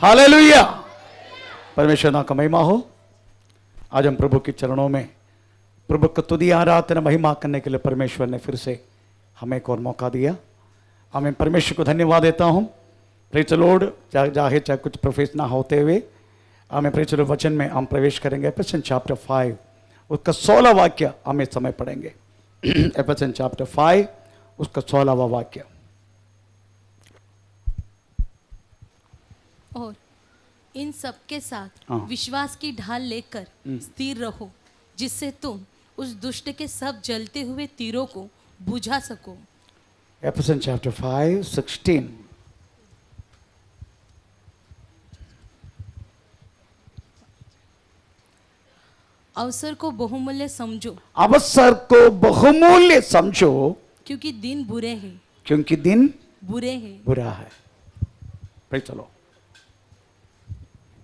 Hallelujah. परमेश्वर नाम का महिमा हो। आज हम प्रभु के चरणों में प्रभु को तुदी आराधना महिमा करने के लिए परमेश्वर ने फिर से हमें एक और मौका दिया। हमें परमेश्वर को धन्यवाद देता हूँ। Praise the Lord. चाहे कुछ प्रोफेस ना होते हुए हमें प्रेज़ द लॉर्ड वचन में हम प्रवेश करेंगे। एफेसियन चैप्टर 5 उसका 16 वाक्य हमें समय पढ़ेंगे। एफेसियन चैप्टर 5 उसका 16वां वाक्य। और इन सब के साथ हाँ। विश्वास की ढाल लेकर स्थिर रहो, जिससे तुम उस दुष्ट के सब जलते हुए तीरों को बुझा सको। एफेसियन चैप्टर 5:16। अवसर को बहुमूल्य समझो, अवसर को बहुमूल्य समझो, क्योंकि दिन बुरे हैं। क्योंकि दिन बुरे हैं। बुरा है। भाई चलो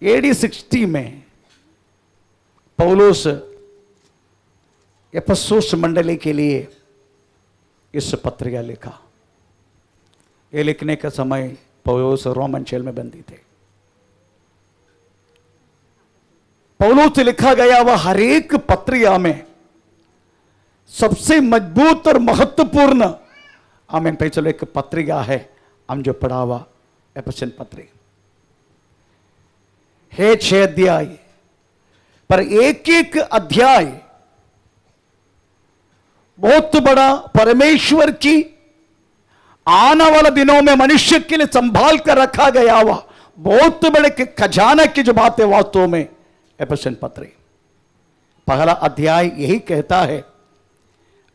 AD 60 में पौलुस एफेसुस मंडली के लिए इस पत्रिका लिखा। ये लिखने का समय पौलुस रोमन जेल में बंदी थे। पौलुस से लिखा गया वह हर एक पत्रिका में सबसे मजबूत और महत्वपूर्ण आमीन पे चलो एक पत्रिका है हम जो पढ़ा हुआ एफेसियन पत्री है। 6 अध्याय, पर एक एक अध्याय बहुत बड़ा परमेश्वर की आने वाले दिनों में मनुष्य के लिए संभाल कर रखा गया हुआ बहुत बड़े खजाना की जो बात है वास्तव में एफेसियन पत्री। पहला अध्याय यही कहता है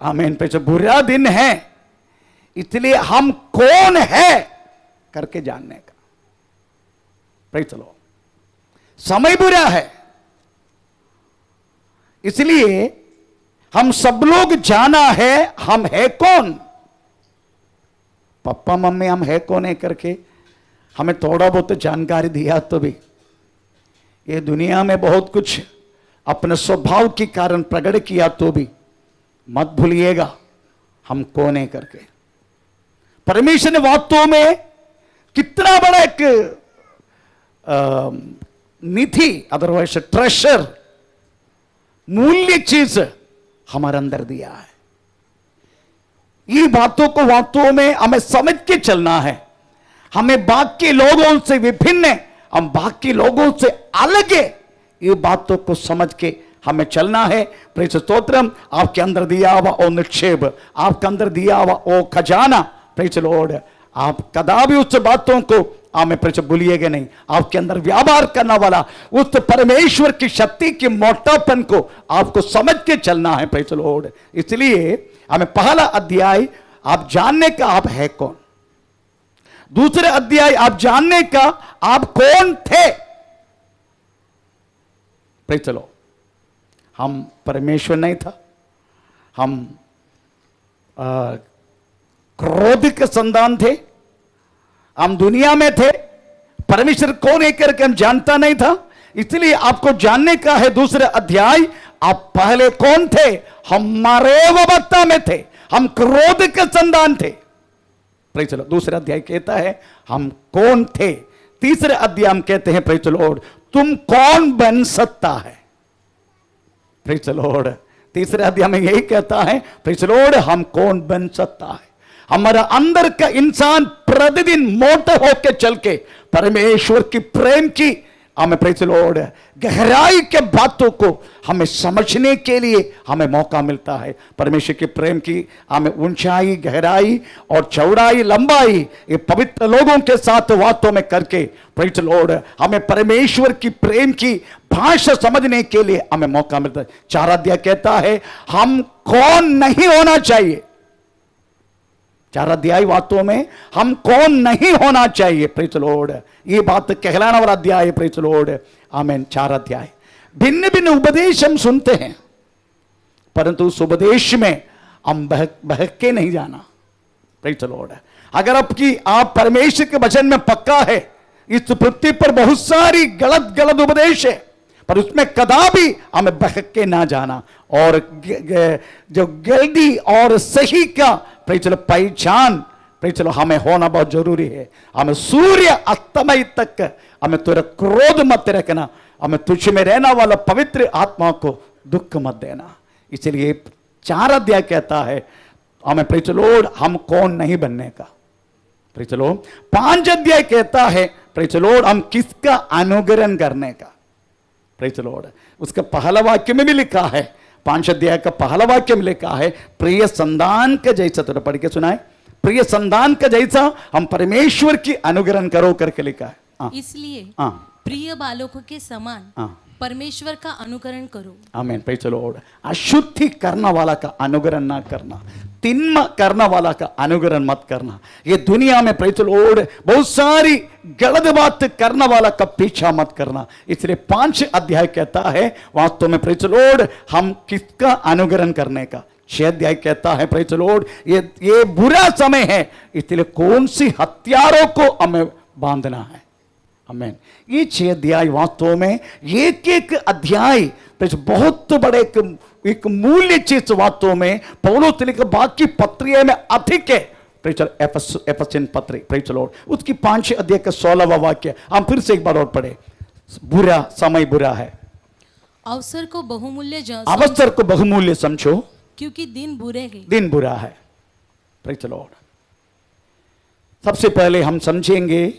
आमीन पे जो बुरा दिन है इसलिए हम कौन है करके जानने का। भाई चलो समय बुरा है इसलिए हम सब लोग जाना है हम है कौन। पापा मम्मी हम है कौन है करके हमें थोड़ा बहुत जानकारी दिया तो भी ये दुनिया में बहुत कुछ अपने स्वभाव के कारण प्रकट किया तो भी मत भूलिएगा हम कौन है करके। परमेश्वर ने वास्तव में कितना बड़ा एक निधि अदरवाइज ट्रेशर मूल्य चीज हमारे अंदर दिया है। ये बातों को वास्तव में हमें समझ के चलना है। हमें बाकी लोगों से विभिन्न, हम बाकी लोगों से अलग है, ये बातों को समझ के हमें चलना है। प्रेज़ स्तोत्रम। आपके अंदर दिया हुआ ओ निक्षेप, आपके अंदर दिया हुआ ओ खजाना, प्रेज़ लॉर्ड, आप कदापि उस बातों को हमें प्रेज़ भूलिएगा नहीं। आपके अंदर व्यापार करने वाला उस परमेश्वर की शक्ति के मोटापन को आपको समझ के चलना है। Praise Lord. इसलिए हमें पहला अध्याय आप जानने का आप है कौन, दूसरे अध्याय आप जानने का आप कौन थे। Praise Lord. हम परमेश्वर नहीं था, हम क्रोध के संतान थे, हम दुनिया में थे, परमेश्वर कौन है करके हम जानता नहीं था। इसलिए आपको जानने का है दूसरे अध्याय आप पहले कौन थे। हमारे अवस्था में थे, हम क्रोध के संतान थे। Praise Lord. दूसरा अध्याय कहता है हम कौन थे। तीसरे अध्याय हम कहते हैं प्रेज़ लॉर्ड तुम कौन बन सकता है। Praise Lord. तीसरे अध्याय में यही कहता है प्रेज़ लॉर्ड हम कौन बन सकता है। हमारा अंदर का इंसान प्रतिदिन मोटा होकर चल के परमेश्वर की प्रेम की हमें प्रेज़ लॉर्ड गहराई के बातों को हमें समझने के लिए हमें मौका मिलता है। परमेश्वर के प्रेम की हमें ऊंचाई, गहराई और चौड़ाई, लंबाई ये पवित्र लोगों के साथ वास्तों में करके प्रेज़ लॉर्ड हमें परमेश्वर की प्रेम की भाषा समझने के लिए हमें मौका मिलता है। 4 अध्याय कहता है हम कौन नहीं होना चाहिए। 4 अध्याय वास्तव में हम कौन नहीं होना चाहिए। Praise Lord. ये बात कहलाने वाला अध्याय है। Praise Lord. आमीन। 4 अध्याय भिन्न भिन्न उपदेश हम सुनते हैं, परंतु उस उपदेश में हम बहक के नहीं जाना। Praise Lord. अगर आप परमेश्वर के वचन में पक्का है, इस पृथ्वी पर बहुत सारी गलत गलत उपदेश है, पर उसमें कदापि हमें बहक के ना जाना और जो गलती और सही का प्रेज़ लॉर्ड पहचान प्रेज चलो हमें होना बहुत जरूरी है। हमें सूर्य अस्तमय तक हमें तेरा क्रोध मत रखना, हमें तुझ में रहना वाला पवित्र आत्मा को दुख मत देना। इसलिए 4 अध्याय कहता है हमें प्रेज लॉर्ड हम कौन नहीं बनने का। प्रेज लॉर्ड 5 अध्याय कहता है प्रेज लॉर्ड हम किसका अनुकरण करने का। प्रेज लॉर्ड उसका पहला वाक्य में भी लिखा है, 5 अध्याय का पहला वाक्य में लिखा है प्रिय संतान का जैसा। थोड़ा पढ़ के सुनाए, प्रिय संतान का जैसा हम परमेश्वर की अनुकरण करो करके लिखा है। इसलिए प्रिय बालकों के समान परमेश्वर का अनुकरण करो। आमीन। प्रेज लॉर्ड अशुद्धि करने वाला का अनुकरण ना करना, तिन्म करने वाला का अनुकरण मत करना। ये दुनिया में प्रेज लॉर्ड बहुत सारी गलत बात करने वाला का पीछा मत करना। इसलिए 5 अध्याय कहता है वास्तव में प्रेज लॉर्ड हम किसका अनुकरण करने का। 6 अध्याय कहता है प्रेज लॉर्ड ये बुरा समय है, इसलिए कौन सी हथियारों को हमें बांधना है। आमीन। ये 6 अध्याय वास्तव में एक एक अध्याय बहुत बड़े एक मूल्य चीज वास्तव में पौलुस लिखे बाकी पत्रियों में अधिक है। एफेसियन पत्री प्रेज लॉर्ड उसकी 5 अध्याय का 16वां वाक्य हम फिर से एक बार और पढ़े। बुरा समय बुरा है, अवसर को बहुमूल्य समझो क्योंकि दिन बुरा है। प्रेज लॉर्ड सबसे पहले हम समझेंगे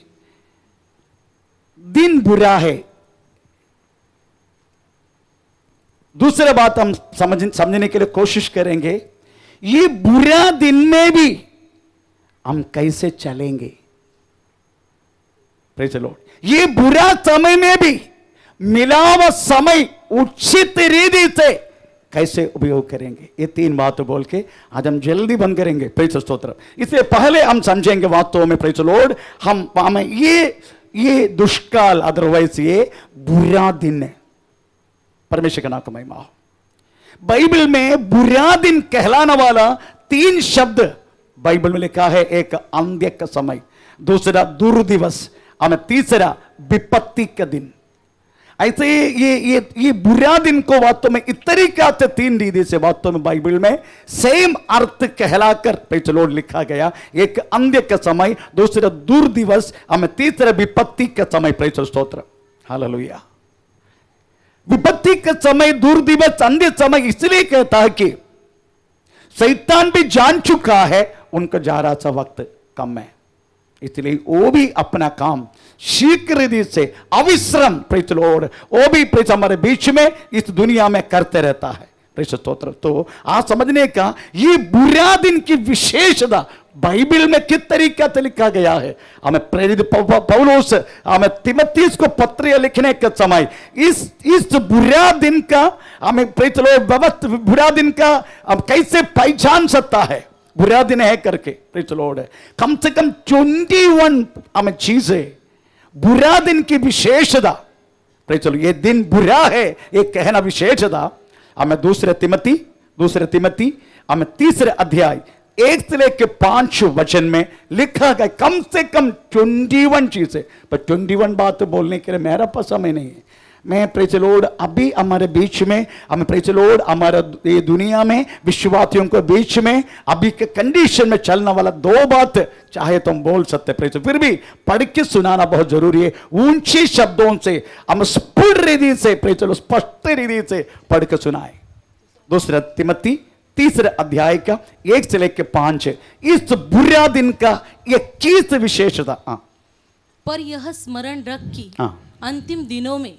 दिन बुरा है। दूसरा बात हम समझने के लिए कोशिश करेंगे ये बुरा दिन में भी हम कैसे चलेंगे। प्रेज लॉर्ड ये बुरा समय में भी मिला हुआ समय उचित रीति से कैसे उपयोग करेंगे। ये 3 बात बोल के आज हम जल्दी बंद करेंगे। प्रेज स्तोत्र। इसलिए पहले हम समझेंगे वास्तव में प्रेज लॉर्ड हमें ये दुष्काल अदरवाइज ये बुरा दिन है। परमेश्वर का नाम का महिमा हो। बाइबल में बुरा दिन कहलाने वाला 3 शब्द बाइबल में लिखा है। एक अंत्य का समय, दूसरा दुर्दिवस और तीसरा विपत्ति का दिन। ऐसे ये बुरा दिन को वास्तव में इस तरीका से 3 रीति से वास्तव में बाइबल में सेम अर्थ कहलाकर प्रेज लॉर्ड लिखा गया। एक अंत्य का समय, दूसरा दुर्दिवस और तीसरा विपत्ति का समय। प्रेज स्तोत्र हालेलुया। विपत्ति का समय, दुर्दिवस, अंत्य समय इसलिए कहता है कि शैतान भी जान चुका है उनका जा रहा सा वक्त कम है, इसलिए वो भी अपना काम शीघ्र से अविश्राम प्रेज लॉर्ड वो भी प्रेज हमारे बीच में इस दुनिया में करते रहता है। प्रेज स्तोत्र। तो आज समझने का ये बुरा दिन की विशेषता बाइबल में किस तरीके से लिखा गया है। हमें प्रेरित पौलुस हमें तिमोथेयुस को पत्र लिखने के समय इस बुरा दिन का हमें प्रेज लॉर्ड बुरा दिन का हम कैसे पहचान सकता है बुरा दिन है करके। प्रेज लॉर्ड कम से कम 21 हमें चीजें बुरा दिन की विशेषता। प्रेज लॉर्ड ये दिन बुरा है एक कहना विशेषता हमें दूसरे तिमोथी हमें 3 अध्याय 1 से लेकर 5 वचन में लिखा गया। कम से कम 21 चीजें, पर 21 बात बोलने के लिए मेरा पास समय नहीं है। मैं प्रेज लॉर्ड अभी हमारे बीच में हमें प्रेज लॉर्ड हमारा ये दुनिया में विश्वासियों के बीच में अभी के कंडीशन में चलने वाला 2 बात चाहे तो हम बोल सकते प्रेज, फिर भी पढ़ के सुनाना बहुत जरूरी है। ऊंची शब्दों से हम स्फुट रीति से प्रेज लॉर्ड स्पष्ट रीति से पढ़ के सुनाए। 2 तिमोथी 3 अध्याय का 1 से लेकर 5 इस बुरा दिन का 21 विशेषता। पर यह स्मरण रख कि अंतिम दिनों में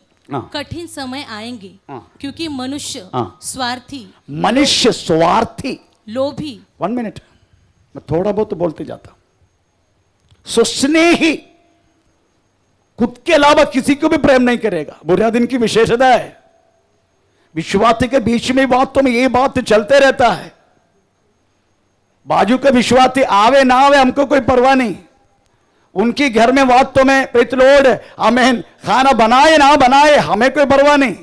कठिन समय आएंगे क्योंकि मनुष्य स्वार्थी लोभी 1 मिनट मैं थोड़ा बहुत तो बोलते जाता। सुस्नेही खुद के अलावा किसी को भी प्रेम नहीं करेगा। बुरा दिन की विशेषता है। विश्वासी के बीच में बातों में ये बात चलते रहता है। बाजू के विश्वासी आवे ना आवे हमको कोई परवाह नहीं। उनकी घर में वास्तव में प्रेज लॉर्ड आमीन खाना बनाए ना बनाए हमें कोई परवाह नहीं।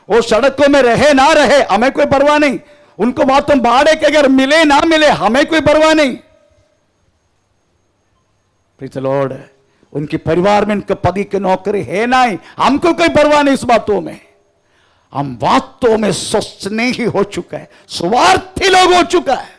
वो सड़कों में रहे ना रहे हमें कोई परवाह नहीं। उनको वास्तव में भाड़े के घर मिले ना मिले हमें कोई परवाह नहीं। प्रेज लॉर्ड उनके परिवार में उनके पति की नौकरी है ना ही हमको कोई परवाह नहीं। इस बातों में हम वास्तव में स्वस्थ नहीं हो चुका है, स्वार्थी लोग हो चुका है।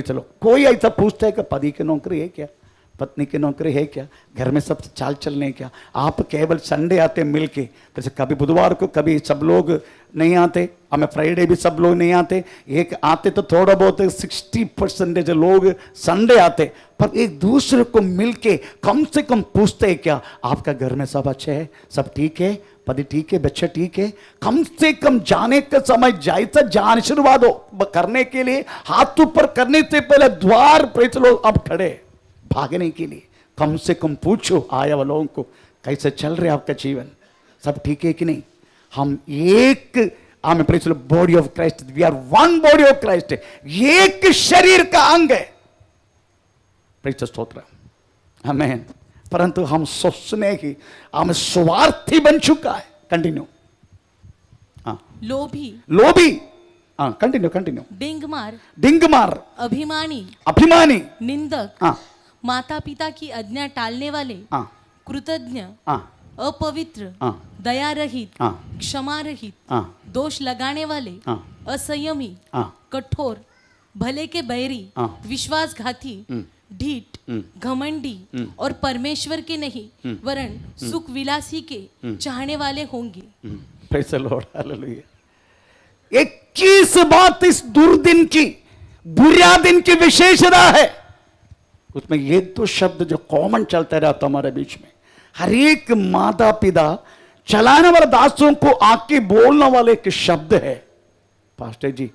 चलो कोई ऐसा पूछता है कि पति की नौकरी है क्या, पत्नी की नौकरी है क्या, घर में सब चाल चलने क्या, आप केवल संडे आते मिलके, जैसे कभी बुधवार को कभी सब लोग नहीं आते, हमें फ्राइडे भी सब लोग नहीं आते, एक आते तो थोड़ा बहुत 60% लोग संडे आते, पर एक दूसरे को मिलके कम से कम पूछते हैं क्या आपका घर में सब अच्छे है, सब ठीक है, पति ठीक है, बच्चे ठीक है, कम से कम जाने का समय जायजा जान आशीर्वाद करने के लिए हाथ ऊपर करने से पहले द्वार पर चलो अब खड़े भागने के लिए कम से कम पूछो आया वालों को कैसे चल रहे आपका जीवन, सब ठीक है कि नहीं। हम एक आमें praise body of Christ, we are one body of Christ, एक शरीर का अंग है, प्रेज स्तोत्र, आमेन। परंतु हम सोचने की हम स्वार्थी बन चुका है। कंटिन्यू। हाँ, लोभी, लोभी, हाँ कंटिन्यू, डिंगमार, अभिमानी, निंदक, हाँ, माता पिता की आज्ञा टालने वाले, हाँ, कृतज्ञ, हाँ, अपवित्र, हाँ, दया रहित, हाँ, क्षमा रहित, हाँ, दोष लगाने वाले, हाँ, असंयमी, हाँ, कठोर, भले के बैरी, हाँ, विश्वासघाती, ढीठ, घमंडी और परमेश्वर के नहीं वरन सुख विलासी के चाहने वाले होंगे। Praise the Lord, hallelujah. 21 बात इस दुर्दिन की, बुरा दिन की विशेषता है, उसमें ये तो शब्द जो कॉमन चलता रहता हमारे बीच में, हर एक माता पिता चलाने वाले दासों को आके बोलने वाले एक शब्द है, पास्टर जी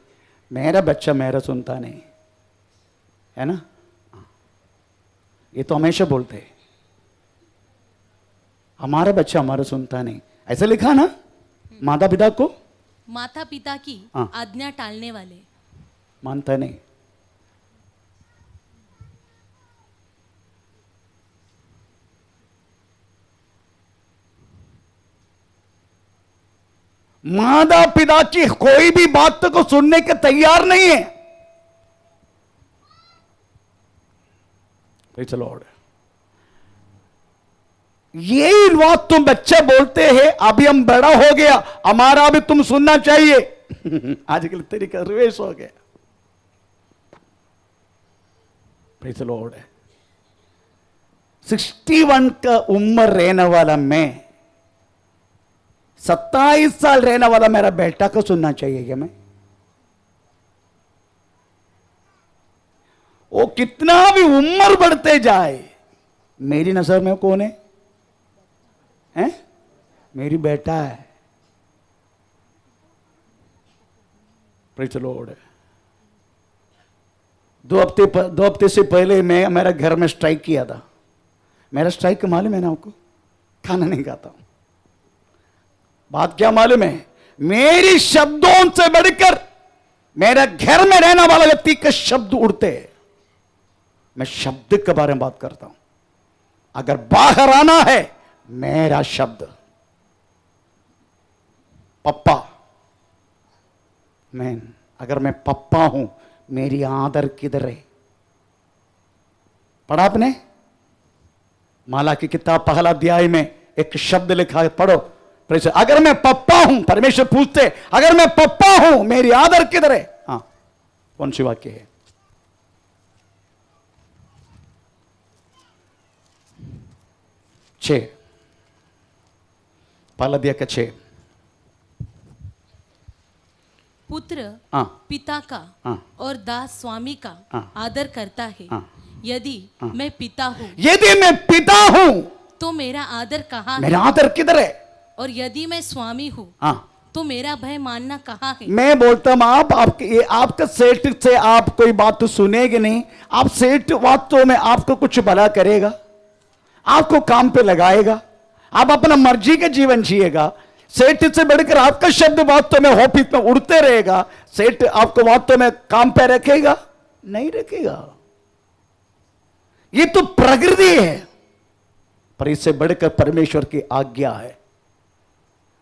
मेरा बच्चा मेरा सुनता नहीं है ना, ये तो हमेशा बोलते हैं हमारा बच्चा हमारा सुनता नहीं, ऐसा लिखा ना माता पिता को, माता पिता की हाँ, आज्ञा टालने वाले, मानता नहीं। माता पिता की कोई भी बात को सुनने के तैयार नहीं है। Praise the Lord. यही बात तुम बच्चे बोलते हैं अभी हम बड़ा हो गया हमारा भी तुम सुनना चाहिए आजकल तरीका रिवेश हो गया। Praise the Lord. 61 का उम्र रहने वाला मैं, 27 साल रहने वाला मेरा बेटा को सुनना चाहिए क्या मैं? वो कितना भी उम्र बढ़ते जाए मेरी नजर में कौन है? हैं? मेरी बेटा है। Praise the Lord. 2 हफ्ते से पहले मैं मेरा घर में स्ट्राइक किया था। मेरा स्ट्राइक मालूम है ना आपको? खाना नहीं खाता हूं। बात क्या मालूम है? मेरी शब्दों से बढ़कर मेरे घर में रहने वाला व्यक्ति के शब्द उड़ते हैं। मैं शब्द के बारे में बात करता हूं। अगर बाहर आना है मेरा शब्द, पप्पा, मैं अगर मैं पप्पा हूं मेरी आदर किधर है? पढ़ा आपने? माला की किताब पहला अध्याय में एक शब्द लिखा है, पढ़ो। अगर मैं पप्पा हूं, परमेश्वर पूछते अगर मैं पप्पा हूं मेरी आदर किधर है? हाँ, कौन सी वाक्य है? छह, पहला अध्याय का 6। पुत्र हाँ, पिता का हाँ, और दास स्वामी का हाँ, आदर करता है। हाँ, यदि हाँ, मैं पिता हूँ यदि मैं पिता हूं तो मेरा आदर कहाँ मेरा है? आदर किधर है? और यदि मैं स्वामी हूँ हाँ, तो मेरा भय मानना कहाँ है? मैं बोलता हूं आपका सेठ से आप कोई बात तो सुनेगी नहीं। आप सेठ वास्तव में आपको कुछ भला करेगा, आपको काम पे लगाएगा, आप अपना मर्जी का जीवन जिएगा। सेठ से बढ़कर आपका शब्द वास्तव में ऑफिस में उड़ते रहेगा। सेठ आपको वास्तव में काम पे रखेगा? नहीं रखेगा। ये तो प्रकृति है, पर इससे बढ़कर परमेश्वर की आज्ञा है।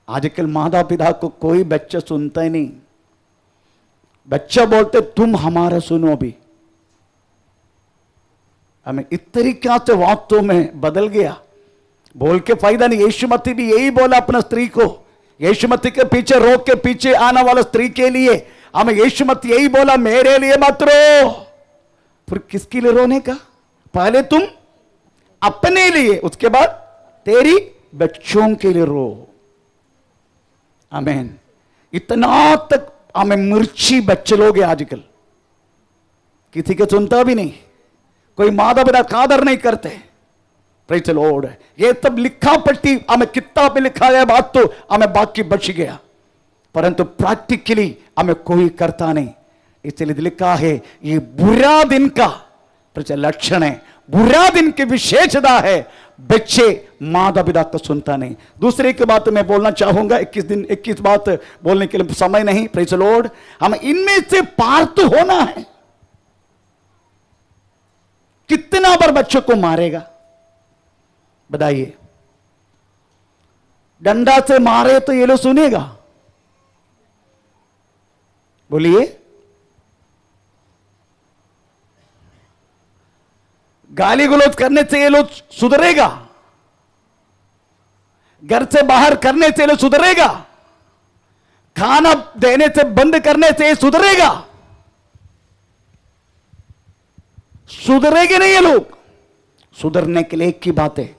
आजकल माता पिता को कोई बच्चा सुनता ही नहीं। बच्चा बोलते तुम हमारा सुनो भी। हमें इस तरीके से वास्तव में बदल गया। बोल के फायदा नहीं। यीशु मसीह भी यही बोला अपना स्त्री को। यीशु मसीह के पीछे रोक के पीछे आने वाला स्त्री के लिए हमें यीशु मसीह यही बोला, मेरे लिए मत रो, फिर किसके लिए रोने का? पहले तुम अपने लिए, उसके बाद तेरी बच्चों के लिए रो। आमीन। इतना तक हमें मिर्ची बच्चे लोग हैं आजकल, किसी के सुनता भी नहीं, कोई माता पिता कादर नहीं करते। Praise the Lord. ये तब लिखा पट्टी हमें किताब में लिखा गया बात तो हमें बाकी बच गया, परंतु प्रैक्टिकली हमें कोई करता नहीं। इसलिए लिखा है ये बुरा दिन का लक्षण है, बुरा दिन की विशेषता है, बच्चे माता पिता को सुनता नहीं। दूसरे की बात मैं बोलना चाहूंगा, 21 बात बोलने के लिए समय नहीं। Praise the Lord. हम इनमें से पार तो होना है। कितना बार बच्चों को मारेगा बताइए? डंडा से मारे तो ये लोग सुनेगा? बोलिए। गाली गलौज करने से ये लोग सुधरेगा? घर से बाहर करने से ये लोग सुधरेगा? खाना देने से बंद करने से ये सुधरेगा? सुधरेंगे नहीं ये लोग। सुधरने के लिए एक ही बात है,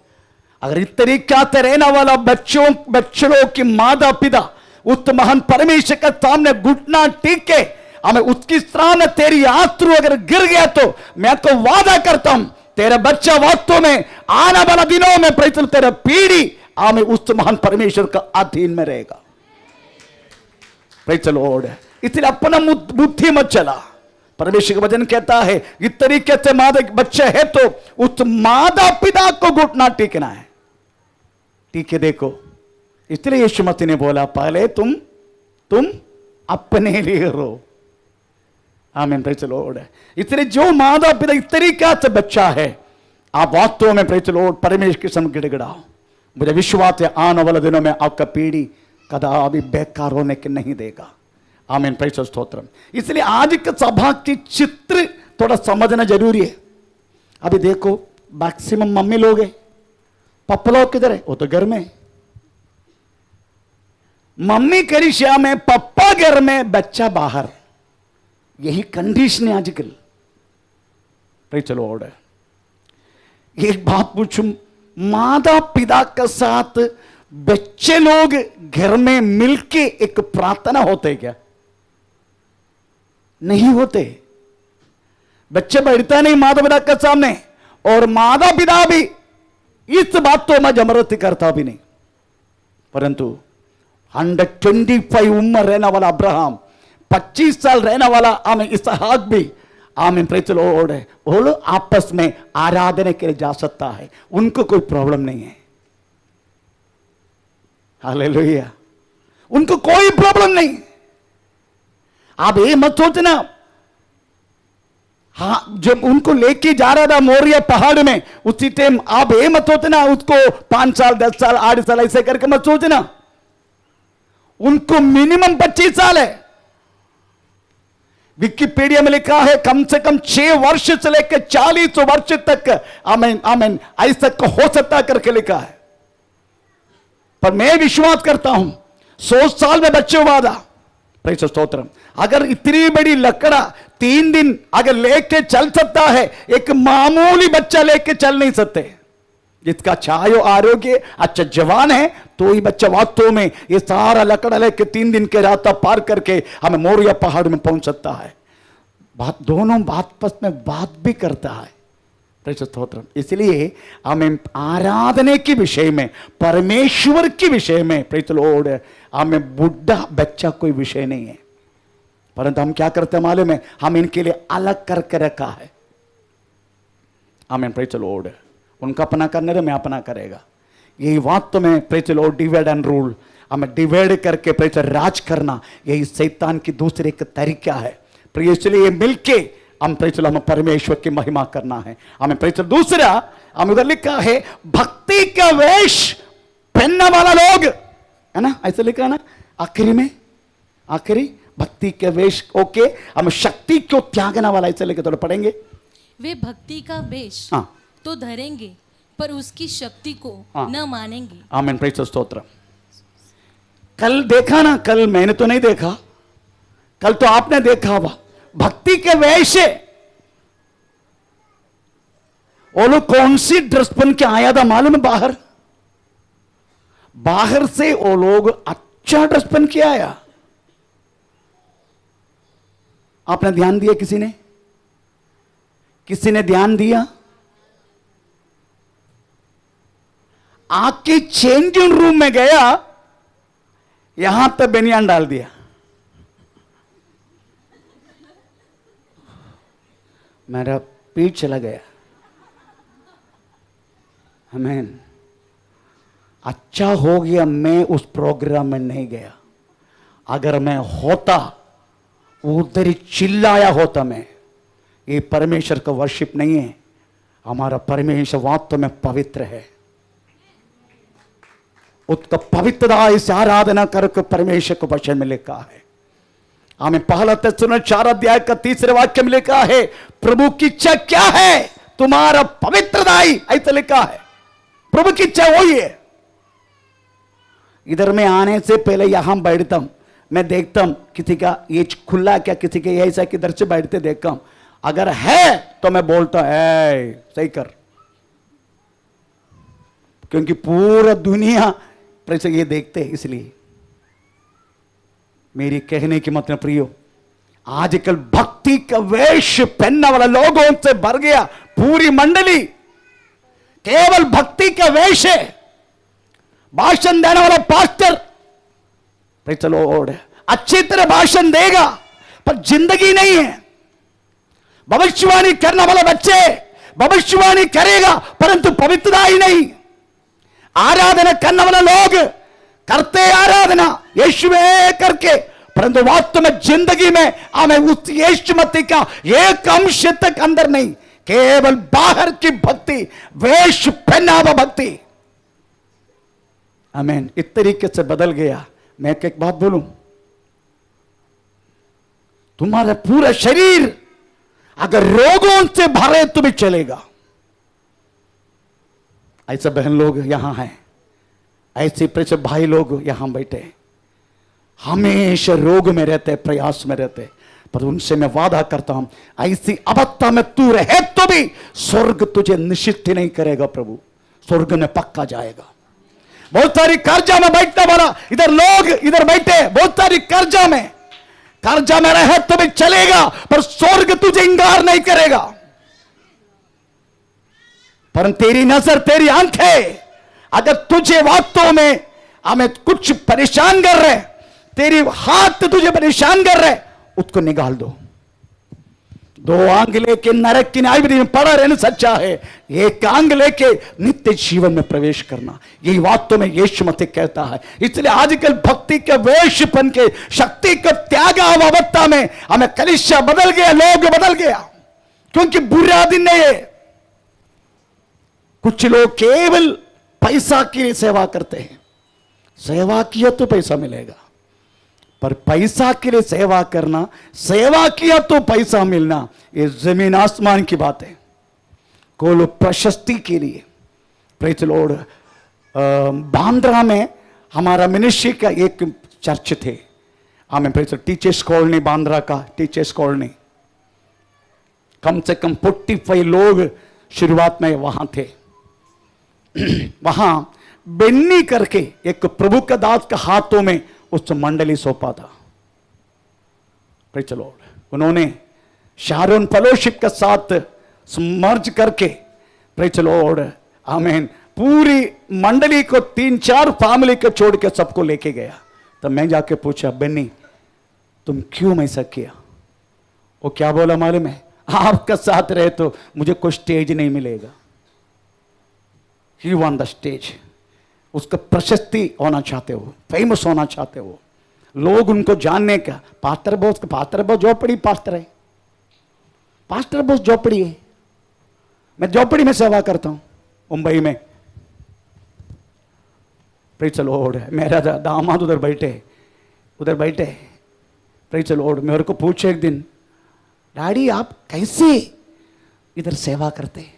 अगर इस तरीका से रहने वाला बच्चों की माता पिता उस महान परमेश्वर के सामने घुटना टेक के हमें उसकी सराहना, तेरी आंसू अगर गिर गया तो मैं तो वादा करता हूं तेरा बच्चा वास्तव में आने वाला दिनों में प्रति तेरा पीढ़ी हमें उस महान परमेश्वर का अधीन में रहेगा। Praise the Lord. इसलिए अपना बुद्धि मत चला। परमेश्वर का वचन कहता है इस तरीके से बच्चे है तो उस माता पिता को घुटना टेकना है। ठीक है, देखो इसलिए यीशु मसीह ने बोला पहले तुम अपने लिए रो। आमीन। Praise the Lord. इसलिए जो माता पिता इस तरीका से बच्चा है, आप वास्तव में प्रेज़ द लॉर्ड परमेश्वर के सामने गिड़गिड़ाओ। मुझे विश्वास है आने वाले दिनों में आपका पीढ़ी कदापि बेकार होने के नहीं देगा। आमीन। Praise the stotram. इसलिए आज के सभा की चित्र थोड़ा समझना जरूरी है। अभी देखो मैक्सिमम मम्मी लोग हैं, पापा लोग किधर है? वो तो घर में। मम्मी कलिसिया में, पापा घर में, बच्चा बाहर। यही कंडीशन है आजकल। Praise the Lord. एक बात पूछूं, माता पिता के साथ बच्चे लोग घर में मिलके एक प्रार्थना होते क्या? नहीं होते। बच्चे बैठता नहीं माता पिता के सामने, और माता पिता भी इस बात तो मैं जबरदस्ती करता भी नहीं। परंतु 125 उम्र रहने वाला अब्राहम, 25 साल रहने वाला आमीन इसहाक भी, आमीन प्रेज़ द लॉर्ड है, वो लोग आपस में आराधना के लिए जा सकता है, उनको कोई प्रॉब्लम नहीं है। हालेलुया। उनको कोई प्रॉब्लम नहीं। आप ये मत सोचना, हाँ जब उनको लेके जा रहा था मोरिया पहाड़ में उसी टाइम, आप ये मत सोचना उसको 5 साल 10 साल 8 साल ऐसे करके मत सोचना। उनको मिनिमम 25 साल है। विकिपीडिया में लिखा है कम से कम 6 वर्ष से लेकर 40 वर्ष तक आमीन आमीन ऐसा हो सकता करके लिखा है। पर मैं विश्वास करता हूं 100 साल में बच्चे वादा। Praise the stotram. अगर इतनी बड़ी लकड़ा 3 दिन अगर लेके चल सकता है, एक मामूली बच्चा लेके चल नहीं सकते। जिसका छायो आरोग्य अच्छा जवान है तो ही बच्चा वास्तव में ये सारा लकड़ा लेके 3 दिन के रास्ता पार करके हमें मोरिया पहाड़ में पहुंच सकता है। बात दोनों आपस में बात भी करता है। Praise the stotram. इसलिए हमें आराधना के विषय में, परमेश्वर के विषय में प्रेज़ द लॉर्ड, हमें बुढ़ा बच्चा कोई विषय नहीं है। परंतु हम क्या करते हैं मालूम है? हम इनके लिए अलग करके रखा है। आमीन। Praise the Lord. उनका अपना करने दे, मैं अपना करेगा। यही बात तो मैं praise the Lord divide and rule, हमें डिवाइड करके प्रेज़ राज करना, यही शैतान की दूसरे का तरीका है। इसलिए मिलके हम प्रेज़ द, हमें परमेश्वर की महिमा करना है। हमें प्रेज़ द, दूसरा हम उधर लिखा है भक्ति का वेश पहनने वाला लोग, है ना? ऐसे लिखा ना आखिरी में, आखिरी भक्ति के वेश। ओके, हम शक्ति को त्यागने वाला, ऐसे लेके थोड़ा पढ़ेंगे। वे भक्ति का वेश तो धरेंगे पर उसकी शक्ति को न मानेंगे। आमीन। प्रेज़ द स्तोत्र। कल देखा ना, कल मैंने तो नहीं देखा, कल तो आपने देखा हुआ भक्ति के वेश वो लोग कौन सी ड्रेस पहन के आया था मालूम है? बाहर बाहर से वो लोग अच्छा ड्रेस पहन के आया। आपने ध्यान दिया? किसी ने ध्यान दिया? आके चेंजिंग रूम में गया, यहां तक बेनियान डाल दिया। मेरा पीठ चला गया। आमीन। अच्छा हो गया मैं उस प्रोग्राम में नहीं गया। अगर मैं होता, उधर ही चिल्लाया होता मैं। ये परमेश्वर का वर्शिप नहीं है। हमारा परमेश्वर वास्तव में पवित्र है। उसका पवित्रता से आराधना करके परमेश्वर को वचन में लिखा है। हमें पहला थिस्सलुनीके 4 अध्याय का 3 वाक्य में लिखा है, प्रभु की इच्छा क्या है? तुम्हारा पवित्रता ही, ऐसा लिखा है। प्रभु की इच्छा वही है। इधर में आने से पहले यहां बैठता हूं, मैं देखता हूं किसी का ये खुला क्या, किसी के ऐसा किधर से बैठते देखता हूं। अगर है तो मैं बोलता है सही कर, क्योंकि पूरा दुनिया ये देखते हैं। इसलिए मेरी कहने की मतलब प्रियो, आजकल भक्ति का वेश पहनने वाला लोगों से भर गया पूरी मंडली। केवल भक्ति का वेश है। भाषण देने वाला पास्टर चलो अच्छी तरह भाषण देगा, पर जिंदगी नहीं है। भविष्यवाणी करने वाला बच्चे भविष्यवाणी करेगा, परंतु पवित्रता ही नहीं। आराधना करने वाला लोग करते आराधना यीशुवे करके, परंतु वास्तव में जिंदगी में हमें उस यीशु मसीह का एक अंश तक अंदर नहीं, केवल बाहर की भक्ति, वेश पहनावा भक्ति। आमीन। इस तरीके से बदल गया। मैं एक बात बोलूं, तुम्हारा पूरा शरीर अगर रोगों से भरे तो भी चलेगा। ऐसे बहन लोग यहां हैं, ऐसे प्रिय भाई लोग यहां बैठे, हमेशा रोग में रहते, प्रयास में रहते, पर उनसे मैं वादा करता हूं, ऐसी अवस्था में तू रहे तो भी स्वर्ग तुझे निश्चित ही नहीं करेगा। प्रभु स्वर्ग में पक्का जाएगा। बहुत सारी कर्जा में बैठने वाला इधर लोग इधर बैठे, बहुत सारी कर्जा में रहे तो भी चलेगा, पर स्वर्ग तुझे इंकार नहीं करेगा। पर तेरी नजर, तेरी आंखें अगर तुझे वास्तव में हमें कुछ परेशान कर रहे, तेरी हाथ तुझे परेशान कर रहे, उसको निकाल दो। 2 आंग लेके नरक की न्यायविधि में पड़ा रहना सच्चा है, एक आंग लेके नित्य जीवन में प्रवेश करना, यही वास्तव में यीशु मसीह कहता है। इसलिए आजकल भक्ति के वेशपन के, शक्ति के त्याग अवस्था में हमें कलीसिया बदल गया, लोग बदल गया, क्योंकि बुरा दिन नहीं है। कुछ लोग केवल पैसा की लिए सेवा करते हैं। सेवा किया तो पैसा मिलेगा, पर पैसा के लिए सेवा करना, सेवा किया तो पैसा मिलना, ये जमीन आसमान की बात है। कोई लोग प्रशस्ति के लिए, प्रेज लॉर्ड, बांद्रा में हमारा मिनिस्ट्री का एक चर्च थे, हमें प्रेज टीचर्स कॉलोनी, बांद्रा का टीचर्स कॉलोनी, कम से कम 45 लोग शुरुआत में वहां थे। वहां बेन्नी करके एक प्रभु का दास के हाथों में उस मंडली सौंपा था। प्रेज लॉर्ड, उन्होंने शारोन फेलोशिप के साथ मर्ज करके, प्रेज लॉर्ड, आमीन, पूरी मंडली को 3-4 फैमिली को छोड़ के सबको लेके गया। तो मैं जाके पूछा, बेन्नी तुम क्यों ऐसा किया? वो क्या बोला मालूम है? आपका साथ रहे तो मुझे कोई स्टेज नहीं मिलेगा। He won the stage। उसका प्रशस्ति होना चाहते हो, फेमस होना चाहते हो, लोग उनको जानने का। पास्टर बोस झोपड़ी पास्टर है, पास्टर बोस झोपड़ी है। मैं झोपड़ी में सेवा करता हूं मुंबई में। प्रेज द लॉर्ड, मेरा दामाद उधर बैठे प्रेज द लॉर्ड, मेरे को पूछे एक दिन, डैडी आप कैसे इधर सेवा करते?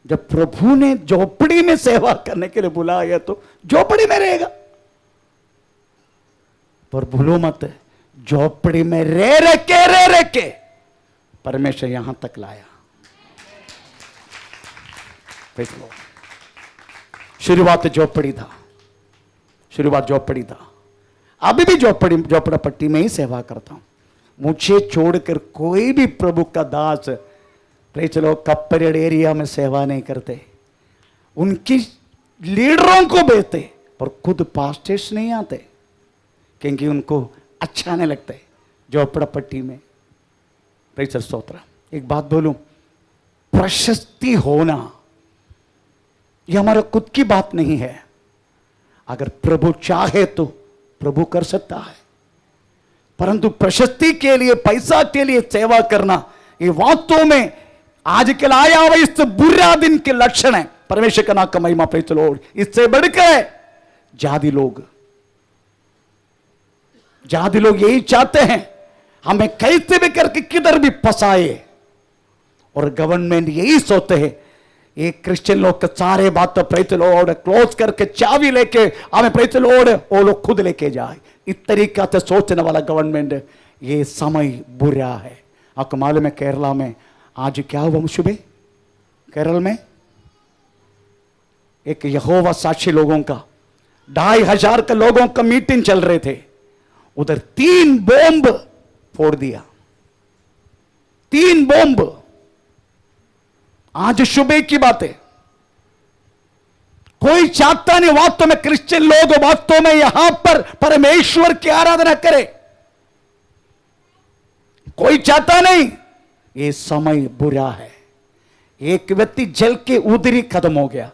जब प्रभु ने झोपड़ी में सेवा करने के लिए बुलाया तो झोपड़ी में रहेगा, पर भूलो मत, झोपड़ी में रह के परमेश्वर यहां तक लाया। Praise the Lord. शुरुआत झोपड़ी था, शुरुआत झोपड़ी था, अभी भी झोपड़पट्टी में ही सेवा करता हूं। मुझे छोड़कर कोई भी प्रभु का दास प्रेज द लॉर्ड कपरेड एरिया में सेवा नहीं करते। उनकी लीडरों को भेजते पर खुद पास्टर्स नहीं आते क्योंकि उनको अच्छा नहीं लगता झोपड़पट्टी में। प्रेज द स्तोत्र। एक बात बोलूं, प्रशस्ति होना यह हमारा खुद की बात नहीं है। अगर प्रभु चाहे तो प्रभु कर सकता है, परंतु प्रशस्ति के लिए, पैसा के लिए सेवा करना ये वास्तव में आजकल आया हुआ इस बुरा दिन के लक्षण है। परमेश्वर का नाम का महिमा प्रेज द लॉर्ड। इससे बढ़कर जाति लोग यही चाहते हैं हमें कैसे भी करके किधर भी फंसाए, और गवर्नमेंट यही सोचते हैं एक क्रिश्चियन लोग के सारे बात प्रेज द लॉर्ड क्लोज करके चाबी लेके हमें प्रेज द लॉर्ड वो लोग खुद लेके जाए। इस तरीका से सोचने वाला गवर्नमेंट, ये समय बुरा है। आपको मालूम है केरला में आज क्या हुआ सुबह? केरल में एक यहोवा साक्षी लोगों का 2500 के लोगों का मीटिंग चल रहे थे, उधर 3 बॉम्ब फोड़ दिया, 3 बॉम्ब। आज सुबह की बात है। कोई चाहता नहीं वास्तव में क्रिश्चियन लोग वास्तव में यहां पर परमेश्वर की आराधना करे, कोई चाहता नहीं। ये समय बुरा है। एक व्यक्ति जल के उधर ही खत्म हो गया,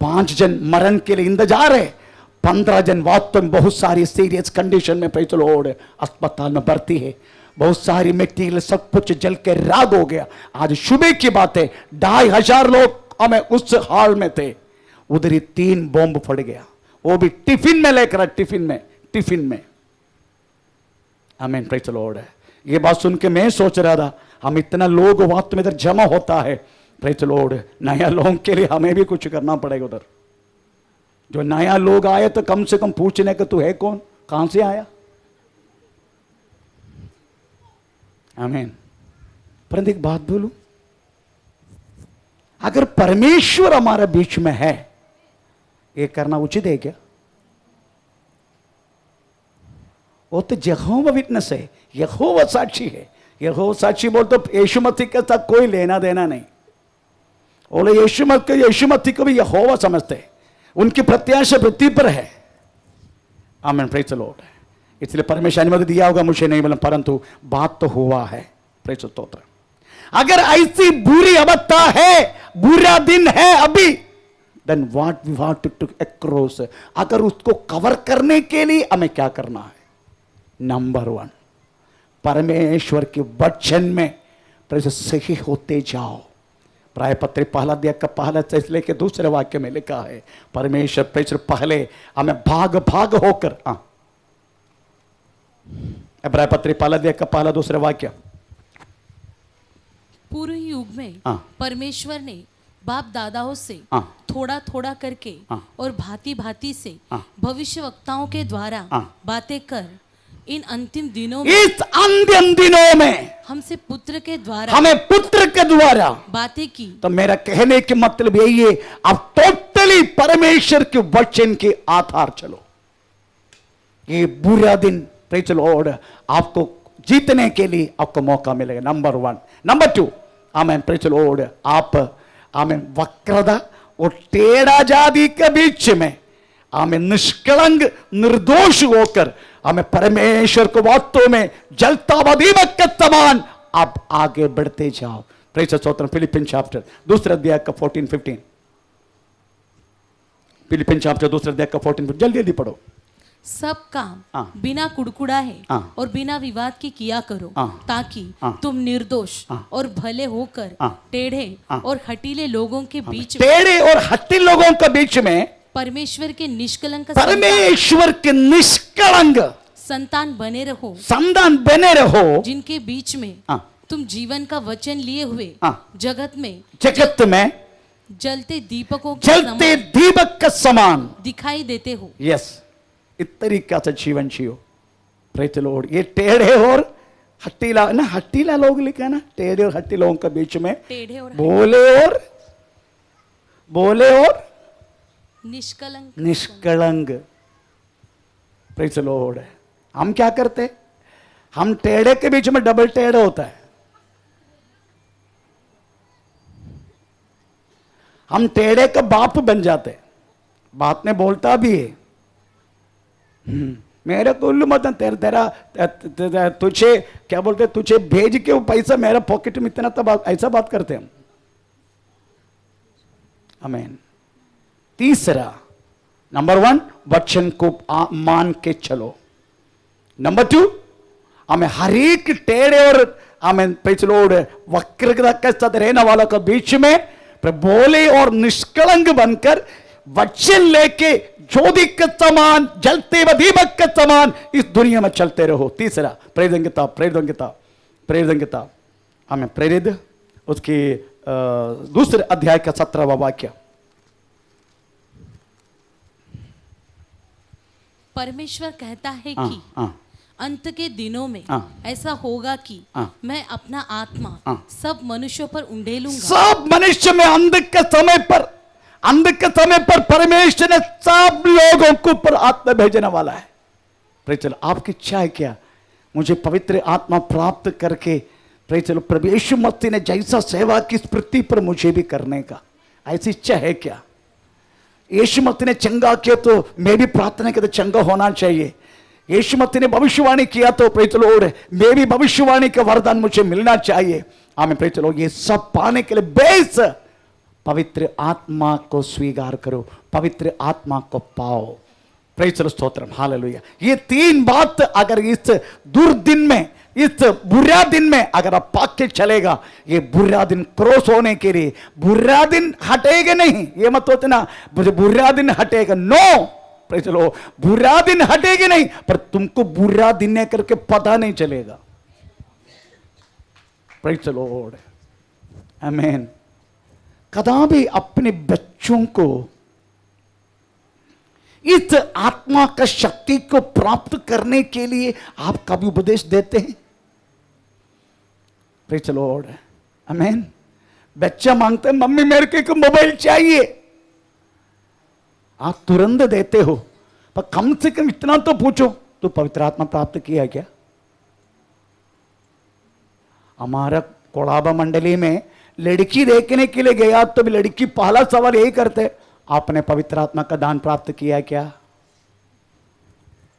5 जन मरण के लिए इंतजार है, 15 जन वास्तव में बहुत सारी सीरियस कंडीशन में प्रेज द लॉर्ड अस्पताल में भर्ती है। बहुत सारी मटेरियल सब कुछ जल के राख हो गया। आज सुबह की बात है, 2500 लोग हमें उस हॉल में थे, उधर ही 3 बॉम्ब फट गया, वो भी टिफिन में लेकर, टिफिन में। आमीन, प्रेज द लॉर्ड। ये बात सुन के मैं सोच रहा था, हम इतना लोग वास्तव में इधर जमा होता है, प्रेज द लॉर्ड, नया लोगों के लिए हमें भी कुछ करना पड़ेगा। उधर जो नया लोग आए तो कम से कम पूछने का तू है कौन, कहां से आया। आमीन। परंतु एक बात बोलूं, अगर परमेश्वर हमारे बीच में है, ये करना उचित है क्या? वो तो यहोवा विटनेस है, यहोवा साक्षी है। यहोवा साक्षी बोल तो यीशु मसीह के साथ कोई लेना देना नहीं। बोले यीशु मसीह को भी यहोवा समझते हैं, उनकी प्रत्याशा पृथ्वी पर है। आमीन, प्रेज द लॉर्ड। इसलिए परमेश्वर अनुमति दिया होगा, मुझे नहीं बोला, परंतु बात तो हुआ है। Praise the lord. अगर ऐसी बुरी अवस्था है, बुरा दिन है अभी, then what we want to across, अगर उसको कवर करने के लिए हमें क्या करना है? नंबर 1, परमेश्वर के वचन में प्रेज सही होते जाओ। प्राय पत्र पहला अध्याय का पहला से लेके दूसरे वाक्य में लिखा है, परमेश्वर प्रेज पहले हमें भाग भाग होकर, प्राय पत्र पहला अध्याय का पहला दूसरे वाक्य। पूर्व युग में परमेश्वर ने बाप दादाओं से थोड़ा थोड़ा करके और भांति भांति से भविष्य वक्ताओं के द्वारा बातें कर इन अंतिम दिनों में, इस अंतिम दिनों में हमसे पुत्र के द्वारा, हमें पुत्र के द्वारा बातें की। तो मेरा कहने के मतलब यही है, आप टोटली परमेश्वर के वचन के आधार चलो। ये बुरा दिन प्रेज द लॉर्ड आपको जीतने के लिए आपको मौका मिलेगा। नंबर 1। नंबर 2, आमीन, प्रेज द लॉर्ड, आप आमीन वक्रता और टेढ़ा जाति के बीच में आमीन निष्कलंक निर्दोष होकर हमें परमेश्वर को वास्तव में जलता हुआ दीपक के समान आप आगे बढ़ते जाओ। Praise the Lord. Philippian chapter दूसरे अध्याय का 14-15, फिलिपियन चैप्टर दूसरे अध्याय का 14-15, जल्दी जल्दी पढ़ो। सब काम बिना कुड़कुड़ाहे और बिना विवाद के किया करो, ताकि तुम निर्दोष और भले होकर टेढ़े और हटीले लोगों के बीच में, टेढ़े और हटीले लोगों के बीच में परमेश्वर के निष्कलंक संतान बने रहो, संतान बने रहो, जिनके बीच में तुम जीवन का वचन लिए हुए जगत में जलते दीपक के समान दिखाई देते हो। यस, इस तरीका से जीवन जियो। Praise the Lord. ये टेढ़े और हट्टीला ना, हट्टीला लोग लिखा ना, टेढ़े और हट्टी लोगों के बीच में टेढ़े और बोले और बोले और निष्कलंक निष्कलंक। Praise the Lord. हम क्या करते, हम टेढ़े के बीच में डबल टेढ़े होता है। हम टेढ़े का बाप बन जाते। बात में बोलता भी है, मेरे को उल्लू मत तेरा तेरा तुझे क्या बोलते, तुझे भेज के वो पैसा मेरा पॉकेट में इतना, तब ऐसा बात करते हम। आमीन। तीसरा, नंबर 1, वचन को मान के चलो। नंबर 2, हमें हर एक टेढ़े और हमें प्रेज़ द लॉर्ड वक्रता के साथ रहने वालों के बीच में बोले और निष्कलंक बनकर वचन लेके ज्योति के समान, जलते व दीपक के समान इस दुनिया में चलते रहो। तीसरा, प्रेरित हमें प्रेरित उसकी दूसरे अध्याय का 17वां वाक्य। परमेश्वर कहता है कि अंत के दिनों में ऐसा होगा कि मैं अपना आत्मा सब मनुष्यों पर उंडेलूंगा। सब मनुष्य में अंत के समय पर परमेश्वर ने सब लोगों को ऊपर आत्मा भेजने वाला है। प्रेज़ आपकी इच्छा है क्या? मुझे पवित्र आत्मा प्राप्त करके प्रेज़ प्रभु यीशु मसीह ने जैसा सेवा की इस पृथ्वी पर मुझे भी करने का, ऐसी इच्छा है क्या? यीशु मसीह ने चंगा किया तो मैं भी प्रार्थना की तो चंगा होना चाहिए। यीशु मसीह ने भविष्यवाणी किया तो प्रेज़ लॉर्ड मैं भी भविष्यवाणी का वरदान मुझे मिलना चाहिए। आमीन। प्रेज़ लॉर्ड ये सब पाने के लिए बेस पवित्र आत्मा को स्वीकार करो, पवित्र आत्मा को पाओ। Praise stotram, hallelujah. ये 3 बात अगर इस दुर्दिन में, इस बुरा दिन में अगर आप पाक के चलेगा, ये बुरा दिन क्रॉस होने के लिए, बुरा दिन हटेगा नहीं, ये मत सोचना बुरा दिन हटेगा, नो। प्रेज़ लॉर्ड बुरा दिन हटेगा नहीं, पर तुमको बुरा दिन है करके पता नहीं चलेगा। प्रेज़ लॉर्ड, आमीन। कदापि अपने बच्चों को इस आत्मा का शक्ति को प्राप्त करने के लिए आप कभी उपदेश देते हैं? प्रेज़ लॉर्ड, आमीन। बच्चा मांगता है मम्मी मेरे को एक मोबाइल चाहिए, आप तुरंत देते हो, पर कम से कम इतना तो पूछो तो पवित्र आत्मा प्राप्त किया क्या? हमारा कोड़ाबा मंडली में लड़की देखने के लिए गया तो भी लड़की पहला सवाल यही करते, आपने पवित्र आत्मा का दान प्राप्त किया क्या?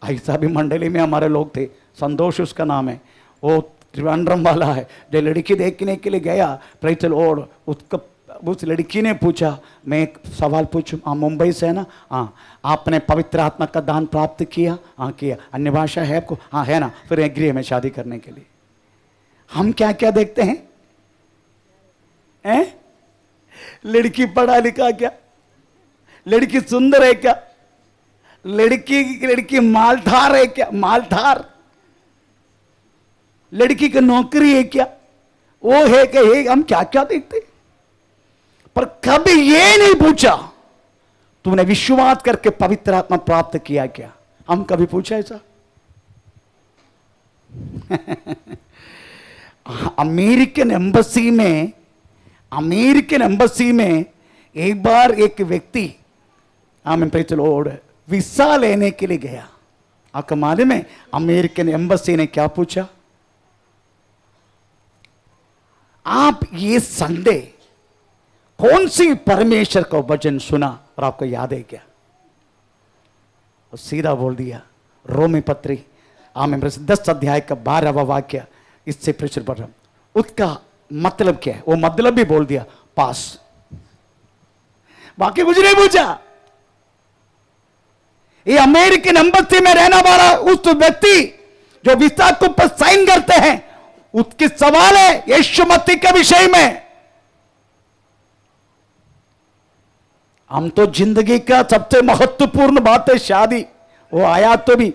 ऐसा भी मंडली में हमारे लोग थे, संतोष उसका नाम है, वो त्रिवेंद्रम वाला है। जो लड़की देखने के लिए गया प्रेज़ लॉर्ड, उसका उस लड़की ने पूछा, मैं एक सवाल पूछूं, मुंबई से है ना? हाँ। आपने पवित्र आत्मा का दान प्राप्त किया? हाँ किया। अन्य भाषा है आपको? हाँ है ना। फिर एग्री है मैं शादी करने के लिए। हम क्या क्या देखते हैं? लड़की पढ़ा लिखा क्या? लड़की सुंदर है क्या? लड़की मालधार है क्या? मालधार। लड़की की नौकरी है क्या? वो है क्या? हम क्या क्या देखते हैं, पर कभी ये नहीं पूछा तूने विश्वास करके पवित्र आत्मा प्राप्त किया क्या? हम कभी पूछा ऐसा? अमेरिकन एम्बेसी में एक बार एक व्यक्ति आमीन प्रेज़ लॉर्ड वीसा लेने के लिए गया। आपको मालूम है अमेरिकन एम्बेसी ने क्या पूछा? आप ये संडे कौन सी परमेश्वर का वचन सुना और आपको याद है क्या? और सीधा बोल दिया रोमी पत्री आमीन 10 अध्याय का 12वां वाक्य, इससे प्रेशर बढ़ रहा। उसका मतलब क्या है? वो मतलब भी बोल दिया, पास। बाकी कुछ नहीं पूछा। ये अमेरिकन एम्बेसी में रहने वाला उस व्यक्ति जो वीसा के ऊपर साइन करते हैं, उसके सवाल है यीशु मसीह के विषय में। हम तो जिंदगी का सबसे महत्वपूर्ण बात है शादी, वो आया तो भी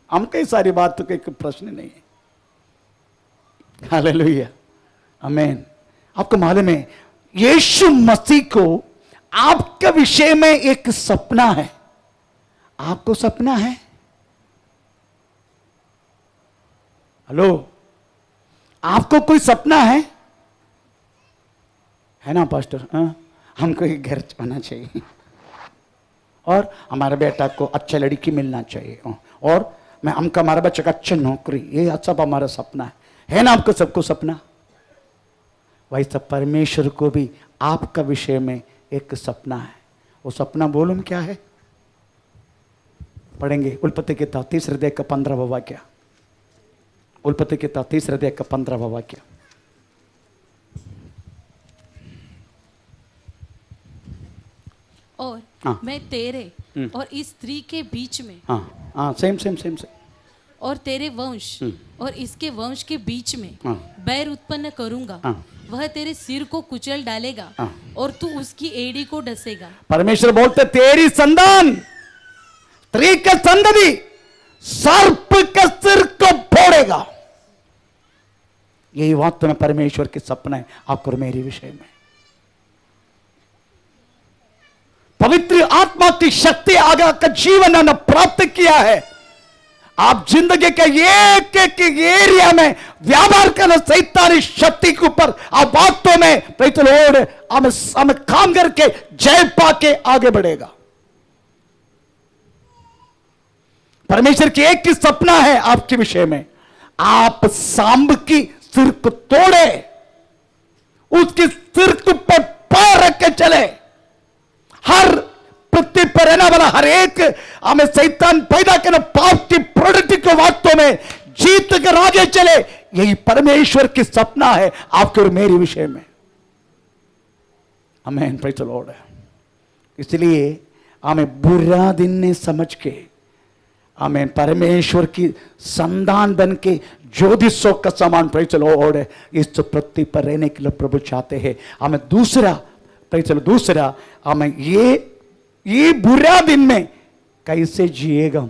हम कई सारी बातों का कोई प्रश्न नहीं है। हालेलुया, आमीन। आपको मालूम है यीशु मसीह को आपके विषय में एक सपना है। आपको सपना है? हेलो, आपको कोई सपना है ना पास्टर? हमको एक घर होना चाहिए और हमारे बेटा को अच्छा लड़की मिलना चाहिए और मैं हमका हमारे बच्चे का अच्छा नौकरी, ये सब हमारा सपना है ना? आपको सबको सपना, वैसा परमेश्वर को भी आपका विषय में एक सपना है। वो सपना बोलूं क्या है? पढ़ेंगे उल्पत्ति की किताब 3 अध्याय का 15वां वाक्य। उल्पत्ति की किताब 3 अध्याय का 15वां वाक्य। और हाँ। मैं तेरे और इस स्त्री के बीच में हाँ हाँ, सेम सेम सेम सेम। और तेरे वंश और इसके वंश के बीच में हाँ। बैर उत्पन्न करूंगा। हाँ। वह तेरे सिर को कुचल डालेगा हाँ। और तू उसकी एड़ी को डसेगा। परमेश्वर बोलते तेरी संतान, स्त्री का संतति सर्प के सिर को फोड़ेगा। यही बात तुम्हें परमेश्वर के सपना है आपको और मेरे विषय में। पवित्र आत्मा की शक्ति आगा का जीवन ने प्राप्त किया है। आप जिंदगी के एक एक एरिया में व्यापार करना शैतानी शक्ति के ऊपर आप वास्तव में हमें काम करके जय पाके आगे बढ़ेगा। परमेश्वर की एक ही सपना है आपके विषय में, आप सांब की सिर को तोड़े, उसके सिर के ऊपर पैर रख के चले। हर पृथ्वी पर रहने वाला हर एक हमें शैतान पैदा करने पाप की प्रोडक्ट को वास्तव में जीत कर आगे चले, यही परमेश्वर की सपना है आपके और मेरे विषय में। आमीन, प्रेज़ द लॉर्ड। इसलिए हमें बुरा दिन ने समझ के हमें परमेश्वर की संतान बन के ज्योतिषों का समान, प्रेज़ द लॉर्ड, इस पृथ्वी पर रहने के लिए प्रभु चाहते हैं। हमें दूसरा हमें ये बुरा दिन में कैसे जिएगा,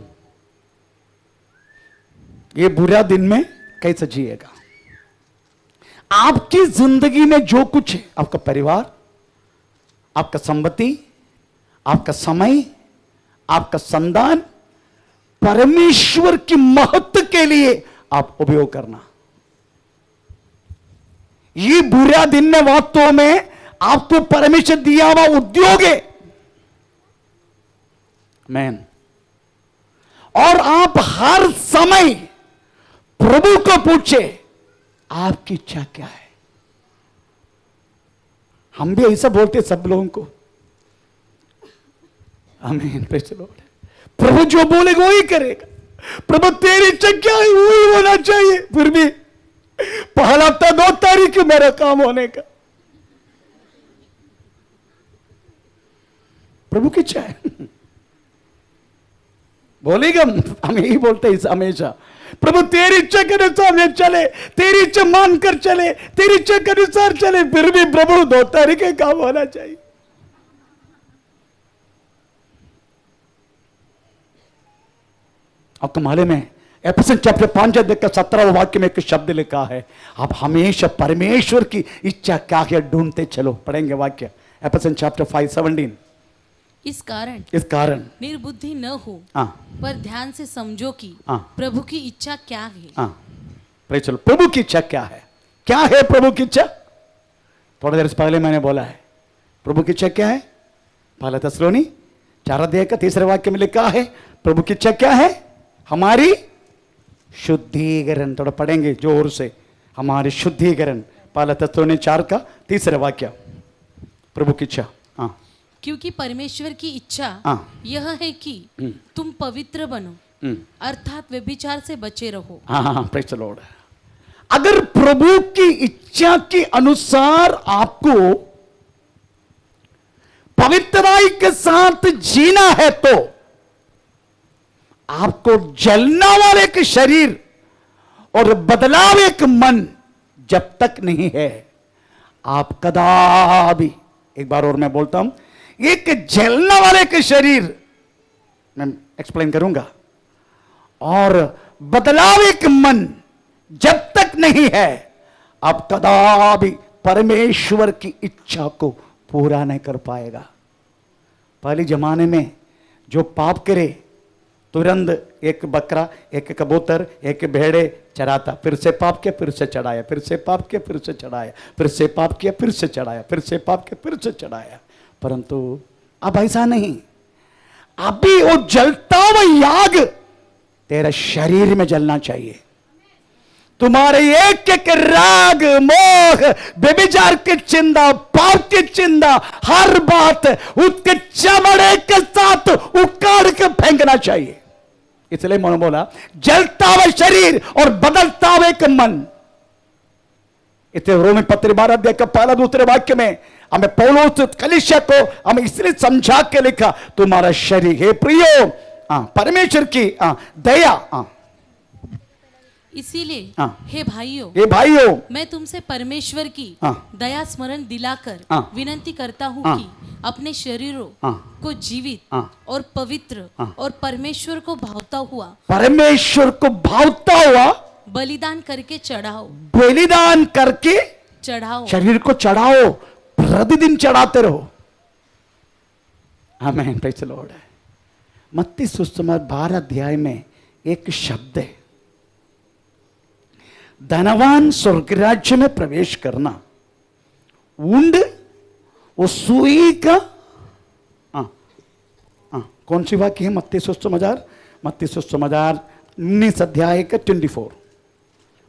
ये बुरा दिन में कैसे जिएगा। आपकी जिंदगी में जो कुछ है, आपका परिवार, आपका संपत्ति, आपका समय, आपका संतान, परमेश्वर की महत्व के लिए आप उपयोग करना। ये बुरा दिन में वास्तव में आपको परमेश्वर दिया हुआ उद्योग है, मैन। और आप हर समय प्रभु को पूछे आपकी इच्छा क्या है। हम भी ऐसा बोलते सब लोगों को, आमीन, प्रेज़ द लॉर्ड। प्रभु जो बोलेगा वही करेगा। प्रभु तेरी इच्छा क्या है वही होना चाहिए। फिर भी पहला हफ्ता 2 तारीख मेरा काम होने का, प्रभु की इच्छा है। बोलेगा, हम यही बोलते हैं हमेशा, प्रभु तेरी इच्छा के अनुसार हम चले, तेरी इच्छा मानकर चले, तेरी इच्छा के अनुसार चले। फिर भी प्रभु 2 तारीख का काम होना चाहिए। आपको मालूम है एफेसियन चैप्टर 5 अध्याय का 17वां वाक्य में एक शब्द लिखा है, आप हमेशा परमेश्वर की इच्छा क्या है ढूंढते चलो। पढ़ेंगे वाक्य एफेसियन चैप्टर 5:17। इस कारण निर्बुद्धि न हो, पर ध्यान से समझो कि प्रभु की इच्छा क्या है। चलो, प्रभु की इच्छा क्या है? क्या है प्रभु की इच्छा? थोड़ी देर से पहले मैंने बोला है प्रभु की इच्छा क्या है। पहला थिस्सलुनी 4 अध्याय का 3 वाक्य में लिखा है प्रभु की इच्छा क्या है? हमारी शुद्धिकरण। थोड़ा पढ़ेंगे जोर से, हमारी शुद्धिकरण। पहला थिस्सलुनी 4 का 3 वाक्य, प्रभु की इच्छा। क्योंकि परमेश्वर की इच्छा यह है कि तुम पवित्र बनो, अर्थात व्यभिचार से बचे रहो। Praise the lord. अगर प्रभु की इच्छा के अनुसार आपको पवित्रताई के साथ जीना है तो आपको जलने वाले के शरीर और बदलावे के मन जब तक नहीं है, आप कदापि, एक बार और मैं बोलता हूं, एक जलने वाले के शरीर, मैं एक्सप्लेन करूंगा, और बदलावे के मन जब तक नहीं है, आप कदापि परमेश्वर की इच्छा को पूरा नहीं कर पाएगा। पहले जमाने में जो पाप करे तुरंत एक बकरा, एक कबूतर, एक भेड़े चराता, फिर से पाप किया, फिर से चढ़ाया, फिर से पाप किया, फिर से चढ़ाया, फिर से पाप किया, फिर से चढ़ाया, फिर से पाप किया, फिर से चढ़ाया। परंतु अब ऐसा नहीं, अभी वो जलता हुआ याग तेरा शरीर में जलना चाहिए। तुम्हारे एक एक राग, मोह, व्यभिचार की चिंता, पाप की चिंता, हर बात उसके चमड़े के साथ उखाड़ के फेंकना चाहिए। इसलिए मैंने बोला जलता हुआ शरीर और बदलता हुआ एक मन। इतने रोमी पत्र 12 अध्याय का पहला दूसरे वाक्य में हमें पौलुस कलीसिया को हमें इसलिए समझा के लिखा, तुम्हारा शरीर हे प्रियो परमेश्वर की दया। इसीलिए हे भाइयों मैं तुमसे परमेश्वर की दया स्मरण दिलाकर विनती करता हूँ कि अपने शरीरों को जीवित और पवित्र और परमेश्वर को भावता हुआ बलिदान करके चढ़ाओ। शरीर को चढ़ाओ, प्रतिदिन चढ़ाते रहो। आमीन, प्रेज़ द लॉर्ड। मत्ती सुसमाचार 12 अध्याय में एक शब्द है, धनवान स्वर्ग राज्य में प्रवेश करना। ऊंड वो सुई का कौन सी वाक्य है? मत्ती सुसमाचार 19 अध्याय का 24।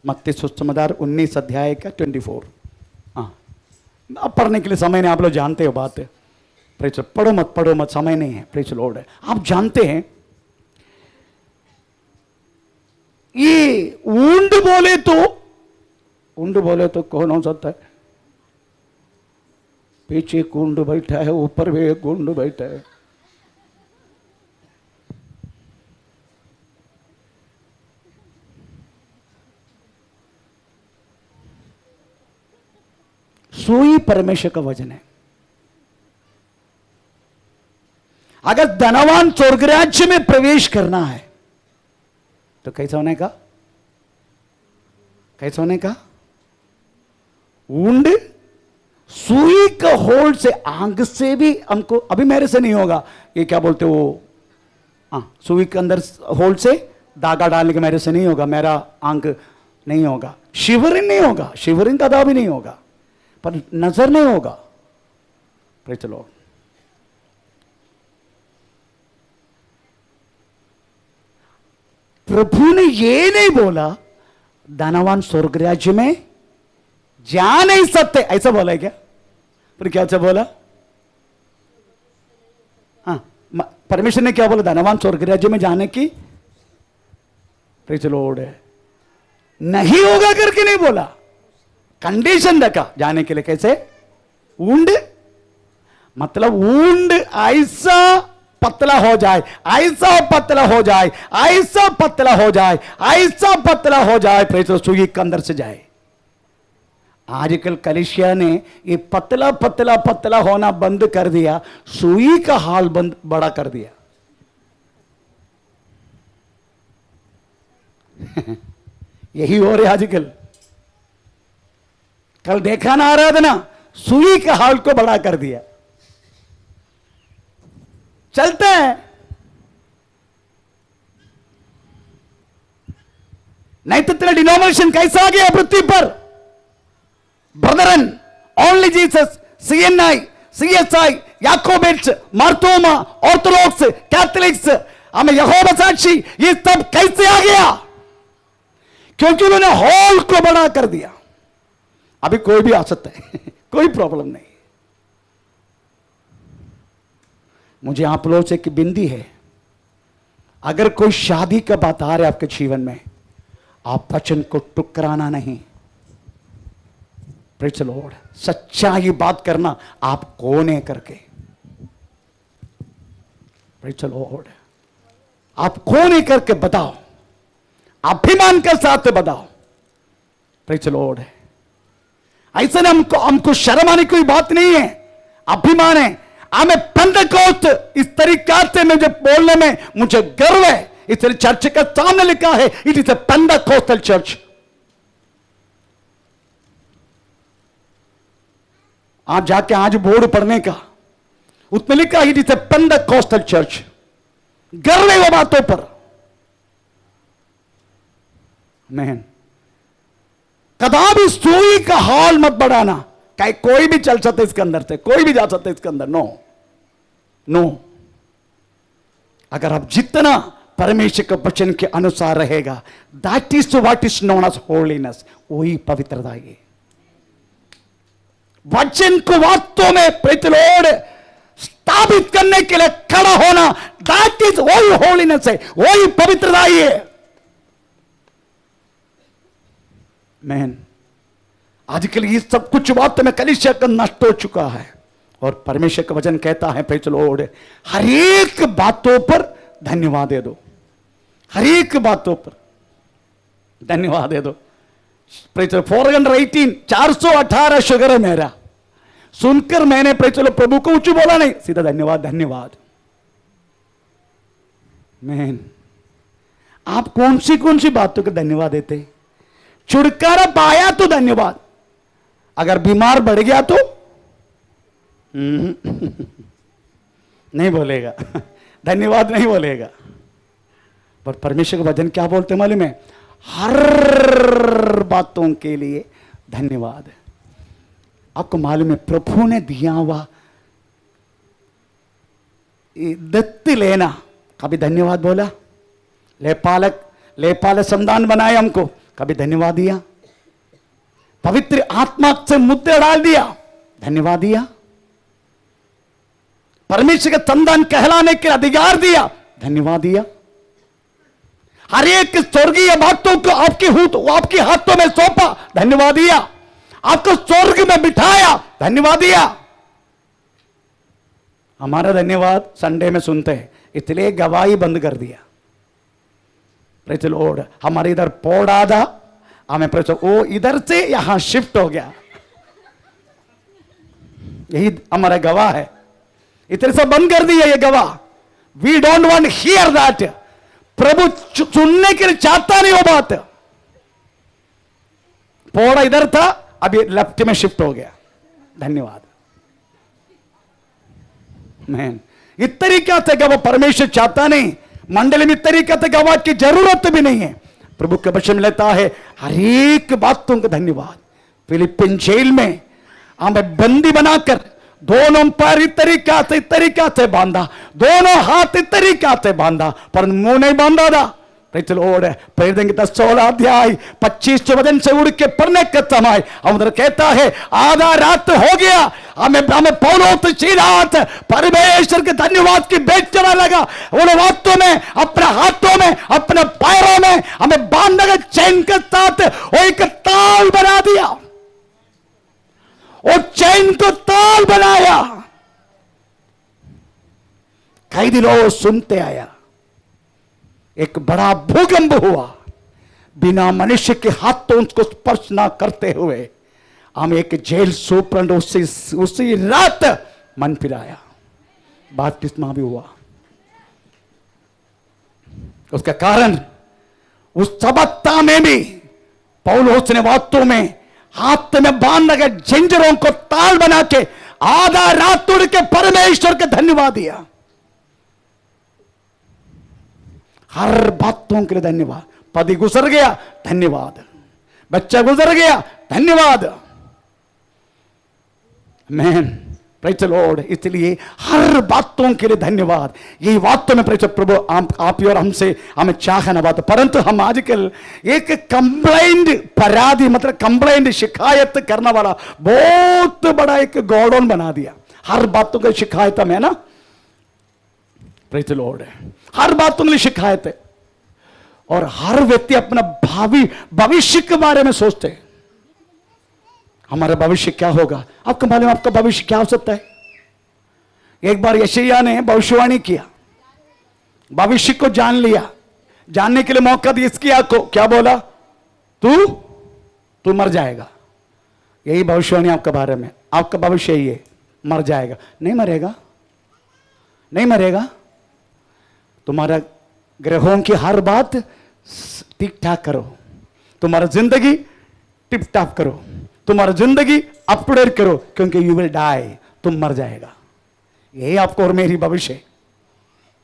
मत्ती सुसमाचार 19 अध्याय का 24। अब पढ़ने के लिए समय नहीं, आप लोग जानते हो बात है। पढ़ो मत, समय नहीं है। प्रेज़ द लॉर्ड है। आप जानते हैं ये ऊंड बोले तो कौन हो सकता है? पीछे एक ऊंड बैठा है, ऊपर भी एक ऊंड बैठा है। सुई परमेश्वर का वजन है। अगर धनवान स्वर्ग राज्य में प्रवेश करना है तो कैसा होने का? ऊंड सुई का होल से, आंख से भी हमको, अभी मेरे से नहीं होगा, ये क्या बोलते वो, सुई के अंदर होल से धागा डालने के मेरे से नहीं होगा, मेरा आंख नहीं होगा, शिवरिंग नहीं होगा, शिवरिंग का दावा भी नहीं होगा, पर नजर नहीं होगा। Praise the Lord. प्रभु ने ये नहीं बोला धनवान स्वर्ग राज्य में जा नहीं सकते, ऐसा बोला है क्या? पर क्या अच्छा बोला? परमेश्वर ने क्या बोला? धनवान स्वर्ग राज्य में जाने की प्रेज़ द लॉर्ड है नहीं होगा करके नहीं बोला, कंडीशन रखा जाने के लिए। कैसे? ऊंड मतलब ऊंड ऐसा पतला हो जाए, ऐसा पतला हो जाए, ऐसा पतला हो जाए, ऐसा पतला हो जाए, प्रेज़ सुई के अंदर से जाए। आजकल कलीसिया ने ये पतला पतला पतला होना बंद कर दिया, सुई का हाल बड़ा कर दिया। यही हो रहा आजकल। कल देखा ना आराधना, सुई के हाल को बड़ा कर दिया। चलते हैं नहीं तो तेरा डिनोमिनेशन कैसा आ गया पृथ्वी पर? Brethren, only Jesus, CNI, CSI, Jacobites, Marthoma, Orthodox, Catholics, हमें यहोवा साक्षी, ये सब कैसे आ गया? क्योंकि उन्होंने हॉल को बड़ा कर दिया। अभी कोई भी आ सकता है कोई प्रॉब्लम नहीं। मुझे आप लोगों से एक विनती है, अगर कोई शादी का बात आ रहा है आपके जीवन में, आप वचन को टुकराना नहीं। Praise the Lord. सच्चाई बात करना, आप कौन है करके। Praise the Lord. आप कौन है करके बताओ, अभिमान के साथ बताओ। Praise the Lord. ऐसा ना हमको शर्म आने की कोई बात नहीं है, अभिमान है। हमें पेंटेकोस्ट इस तरीका से मुझे बोलने में मुझे गर्व है। इसलिए चर्च का सामने लिखा है, it is a Pentecostal church. आप जाके आज बोर्ड पढ़ने का, उसमें लिखा it is a Pentecostal church. गर्व है वो बातों पर। मैन कदापि सुई का हाल मत बढ़ाना। कोई भी चल सकते इसके अंदर से, कोई भी जा सकते इसके अंदर। नो नो, अगर आप जितना परमेश्वर के वचन के अनुसार रहेगा, that is what is known as holiness, वही पवित्रता है। वचन को वास्तव में प्रतिलोड स्थापित करने के लिए खड़ा होना, दैट इज वही होलीनेस है, वही पवित्रता है। मैन आजकल ये सब कुछ वास्तव में कलीसिया का नष्ट हो चुका है, और परमेश्वर का वचन कहता है प्रेज़ द लॉर्ड, हर एक बातों पर धन्यवाद दे दो, हर एक बातों पर धन्यवाद दे दो। 418 418 शुगर है मेरा, सुनकर मैंने प्रभु को ऊंची बोला नहीं, सीधा धन्यवाद धन्यवाद। मैन आप कौन सी बातों को धन्यवाद देते? छुटकारा पाया तो धन्यवाद, अगर बीमार बढ़ गया तो नहीं बोलेगा, धन्यवाद नहीं बोलेगा। पर परमेश्वर का वचन क्या बोलते मालूम है? हर बातों के लिए धन्यवाद। आपको मालूम है प्रभु ने दिया हुआ दत्त लेना, कभी धन्यवाद बोला? लेपालक संतान बनाए हमको, कभी धन्यवाद दिया? पवित्र आत्मा से मुद्दे डाल दिया, धन्यवाद दिया? परमेश्वर के संतान कहलाने के अधिकार दिया, धन्यवाद दिया? हर एक स्वर्गीय बातों को आपके हाथों में सौंपा, धन्यवाद दिया? आपको स्वर्ग में बिठाया, धन्यवाद दिया? हमारा धन्यवाद संडे में सुनते हैं, इसलिए गवाही बंद कर दिया। प्रेज़ द लॉर्ड, हमारे इधर पौड़ा था, हमें वो इधर से यहां शिफ्ट हो गया, यही हमारा गवाह है। इतने से बंद कर दिया ये गवाह। We don't want hear that. प्रभु सुनने के लिए चाहता नहीं वो बात। पौड़ा इधर था, अभी लेफ्ट में शिफ्ट हो गया, धन्यवाद। मैन इस तरीका से गवाह परमेश्वर चाहता नहीं, मंडली में इस तरीका से गवाह की जरूरत भी नहीं है। प्रभु के वचन में लेता है हर एक बातों का धन्यवाद। फिलिपिन जेल में हमें बंदी बनाकर दोनों पैर इस तरीका से बांधा, दोनों हाथ इस तरीका से बांधा, पर मुंह नहीं बांधा था। प्रेज़ द लॉर्ड, पढ़ देंगे 16 अध्याय 25 वचन से उड़ के पढ़ने के समय हम उधर कहता है आधा रात हो गया, हमें पौलुस सीलास परमेश्वर के धन्यवाद की भेंट चढ़ा लगा। उन वास्तव में अपने हाथों में अपने पैरों में हमें बांधने के चैन के साथ वो एक ताल बना दिया, और चैन को ताल बनाया। कई दिनों सुनते आया, एक बड़ा भूकंप हुआ, बिना मनुष्य के हाथों उसको स्पर्श ना करते हुए हम एक जेल सुपरंट उसी रात मन फिराया, बपतिस्मा भी हुआ। उसका कारण उस सबत्ता में भी पौलुस ने वास्तव में हाथ में बांध के झंझरों को ताल बना के आधा रात उड़ के परमेश्वर के धन्यवाद दिया। हर बातों के लिए धन्यवाद। पति गुजर गया, धन्यवाद। बच्चा गुजर गया, धन्यवाद। मैन प्रेज़ द लॉर्ड, इसलिए हर बातों के लिए धन्यवाद। यही वास्तव में प्रेज़ प्रभु आप और हमसे हमें चाहना बात। परंतु हम आजकल एक कंप्लेंट पराधी मतलब कंप्लेंट शिकायत करने वाला बहुत बड़ा एक गॉडौन बना दिया। हर बातों की शिकायत में ना, प्रेज़ द लॉर्ड, हर बातों के लिए शिकायत है। और हर व्यक्ति अपना भविष्य के बारे में सोचते हैं, हमारा भविष्य क्या होगा। आपको मालूम है आपका भविष्य क्या हो सकता है? एक बार यशायाह ने भविष्यवाणी किया, भविष्य को जान लिया, जानने के लिए मौका दिया इसकी को क्या बोला? तू मर जाएगा। यही भविष्यवाणी आपके बारे में, आपका भविष्य यही है, मर जाएगा। नहीं मरेगा, नहीं मरेगा। तुम्हारा ग्रहों की हर बात ठीक ठाक करो, तुम्हारा जिंदगी टिप टाप करो, तुम्हारा जिंदगी अप टू डेट करो, क्योंकि यू विल डाई, तुम मर जाएगा। यही आपको और मेरी भविष्य है,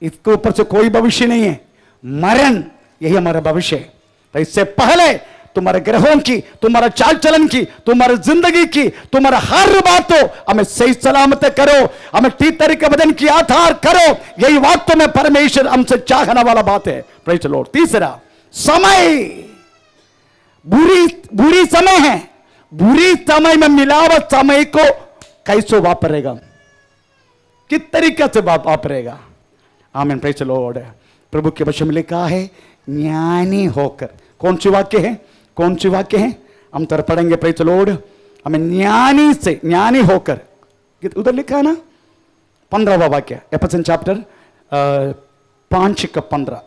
इसके ऊपर से कोई भविष्य नहीं है। मरण यही हमारा भविष्य है। तो इससे पहले तुम्हारे ग्रहों की, तुम्हारा चाल चलन की, तुम्हारी जिंदगी की, तुम्हारा हर बात हो हमें सही सलामत करो, हमें ठीक तरीके वजन की आधार करो। यही वास्तव में परमेश्वर हमसे चाहने वाला बात है। Praise the Lord. तीसरा, समय बुरी समय है। बुरी समय में मिलावट समय को कैसे वापरेगा, किस तरीके से वापरेगा। आमीन। Praise the Lord. प्रभु के वचन में लिखा है ज्ञानी होकर। कौन सी वाक्य है, कौन सी वाक्य है, हम तर पढ़ेंगे। Praise the Lord. हमें ज्ञानी से, ज्ञानी होकर, उधर लिखा है ना 15वां वाक्य, एफेसियन चैप्टर 5:15।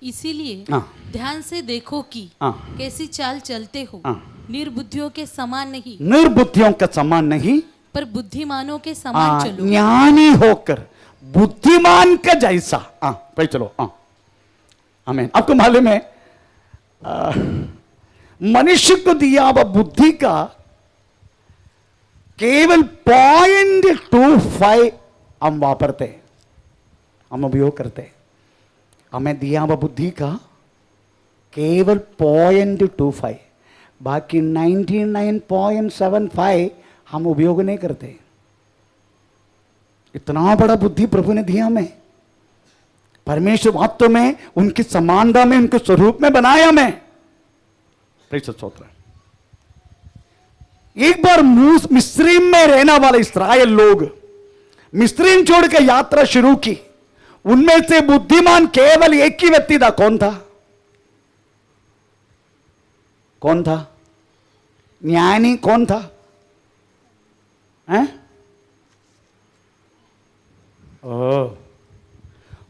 इसीलिए ध्यान से देखो कि कैसी चाल चलते हो, निर्बुद्धियों के समान नहीं, निर्बुद्धियों के समान नहीं, पर बुद्धिमानों के समान चलो। ज्ञानी होकर बुद्धिमान का जैसा। भाई चलो। आमीन। आपको मालूम है मनुष्य को दिया हुआ बुद्धि का केवल 0.25 हम वापरते, हम उपयोग करते। हमें दिया हुआ बुद्धि का केवल 0.25, बाकी 99.75 हम उपयोग नहीं करते। इतना बड़ा बुद्धि प्रभु ने दिया हमें। परमेश्वर वास्तव में उनकी समानता में, उनके स्वरूप में बनाया हमें। स्तोत्र। एक बार मिस्रीम में रहने वाले इस्राएल लोग मिस्रीम छोड़ के यात्रा शुरू की। उनमें से बुद्धिमान केवल एक ही व्यक्ति था। कौन था? कौन था? ज्ञानी कौन था? हैं?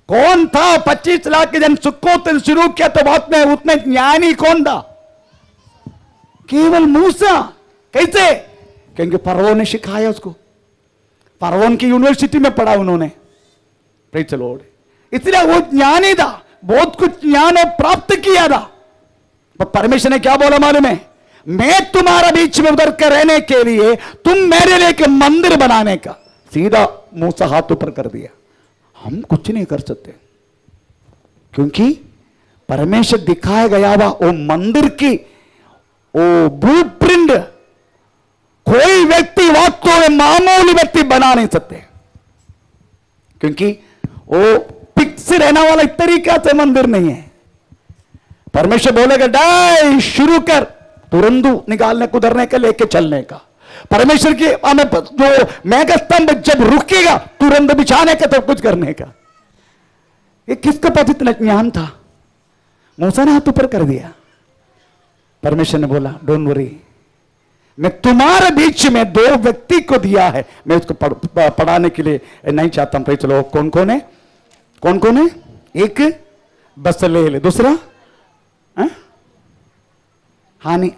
कौन था? 25 लाख के जन सुक्कोत शुरू किया तो बात में उतने ज्ञानी कौन था? केवल मूसा। कैसे? क्योंकि फरौन ने सिखाया उसको। फरौन की यूनिवर्सिटी में पढ़ा उन्होंने। Praise the Lord. इसलिए वो ज्ञानी था, बहुत कुछ ज्ञान प्राप्त किया था। पर परमेश्वर ने क्या बोला मालूम है? मैं तुम्हारा बीच में उतर कर रहने के लिए तुम मेरे लिए एक मंदिर बनाने का। सीधा मूसा हाथ ऊपर कर दिया। हम कुछ नहीं कर सकते, क्योंकि परमेश्वर दिखाया गया हुआ वो मंदिर की वो ब्लूप्रिंट कोई व्यक्ति वास्तव में मामूली व्यक्ति बना नहीं सकते, क्योंकि वो फिक्स रहने वाला एक तरीका से मंदिर नहीं है। परमेश्वर बोलेगा डाई शुरू कर, तुरंत निकालने कुदरने का, लेके चलने का। परमेश्वर की हमें जो मेघ स्तंभ जब रुकेगा तुरंत बिछाने का, तो कुछ करने का। ये किसके पास इतना ज्ञान था? मूसा ने हाथ ऊपर कर दिया। परमेश्वर ने बोला डोंट वरी, मैं तुम्हारे बीच में 2 व्यक्ति को दिया है। मैं उसको पढ़ाने के लिए नहीं चाहता हूं। चलो कौन कौन है? कौन कौन है? एक बसलेल, दूसरा हानि,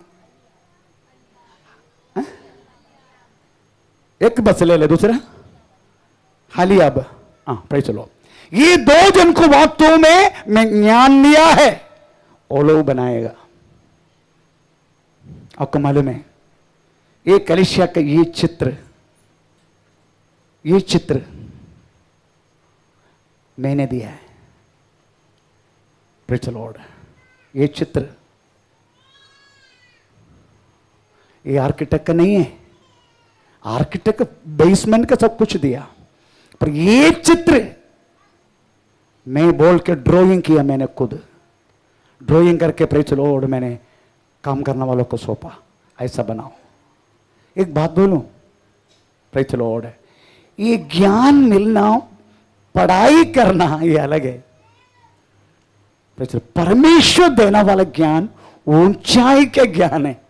एक बसलेल, दूसरा हालियाब। Praise the Lord. ये 2 जन को वास्तव में मैं ज्ञान दिया है, वो लोग बनाएगा। आपको मालूम है ये कलीसिया का ये चित्र मैंने दिया है। Praise the Lord. ये चित्र ये आर्किटेक्ट का नहीं है। आर्किटेक्ट बेसमेंट का सब कुछ दिया, पर ये चित्र मैं बोल के ड्राइंग किया। मैंने खुद ड्राइंग करके प्रेज़ द लॉर्ड मैंने काम करने वालों को सौंपा, ऐसा बनाओ। एक बात बोलूं, प्रेज़ द लॉर्ड, ये ज्ञान मिलना, पढ़ाई करना ये अलग है। परमेश्वर देने वाला ज्ञान ऊंचाई के ज्ञान है।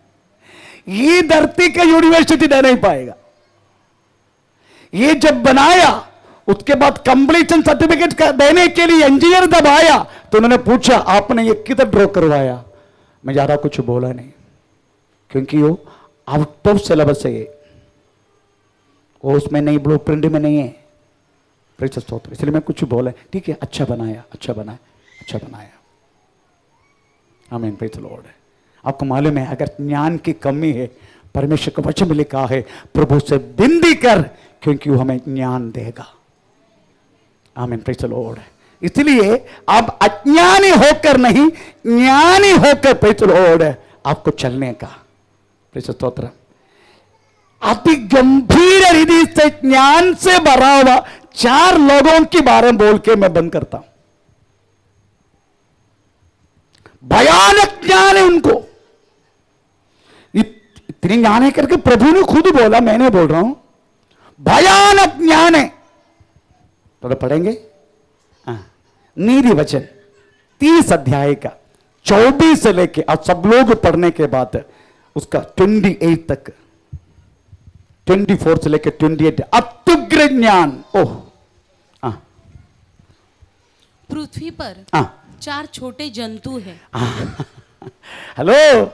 ये धरती का यूनिवर्सिटी दे नहीं पाएगा। ये जब बनाया उसके बाद कंप्लीशन सर्टिफिकेट देने के लिए इंजीनियर जब आया तो उन्होंने पूछा आपने ये किधर ड्रॉ करवाया? मैं ज्यादा कुछ बोला नहीं, क्योंकि वो आउट ऑफ सिलेबस है। वो उसमें नहीं, ब्लूप्रिंट में नहीं है। Praise the Lord. इसलिए मैं कुछ बोला, ठीक है, अच्छा बनाया, अच्छा बनाया, अच्छा बनाया। आमीन। Praise the Lord. आपको मालूम है अगर ज्ञान की कमी है, परमेश्वर का वचन में लिखा है प्रभु से विनती कर, क्योंकि वो हमें ज्ञान देगा। आमीन। Praise the Lord. इसलिए अब अज्ञानी होकर नहीं, ज्ञानी होकर प्रेज़ आपको चलने का। प्रेज़ स्तोत्र। अति गंभीर रीति से ज्ञान से भरा हुआ 4 लोगों के बारे में बोल के मैं बंद करता हूं। भयानक ज्ञान है उनको, इतनी ज्ञान है करके प्रभु ने खुद बोला, मैंने बोल रहा हूं भयानक ज्ञान है। तो पढ़ेंगे नीति वचन 30 अध्याय का 24 से लेके अब सब लोग पढ़ने के बाद उसका 28 तक, 24 से लेके 28 अत्युग्र ज्ञान। ओह पृथ्वी पर 4 छोटे जंतु हैं। हेलो,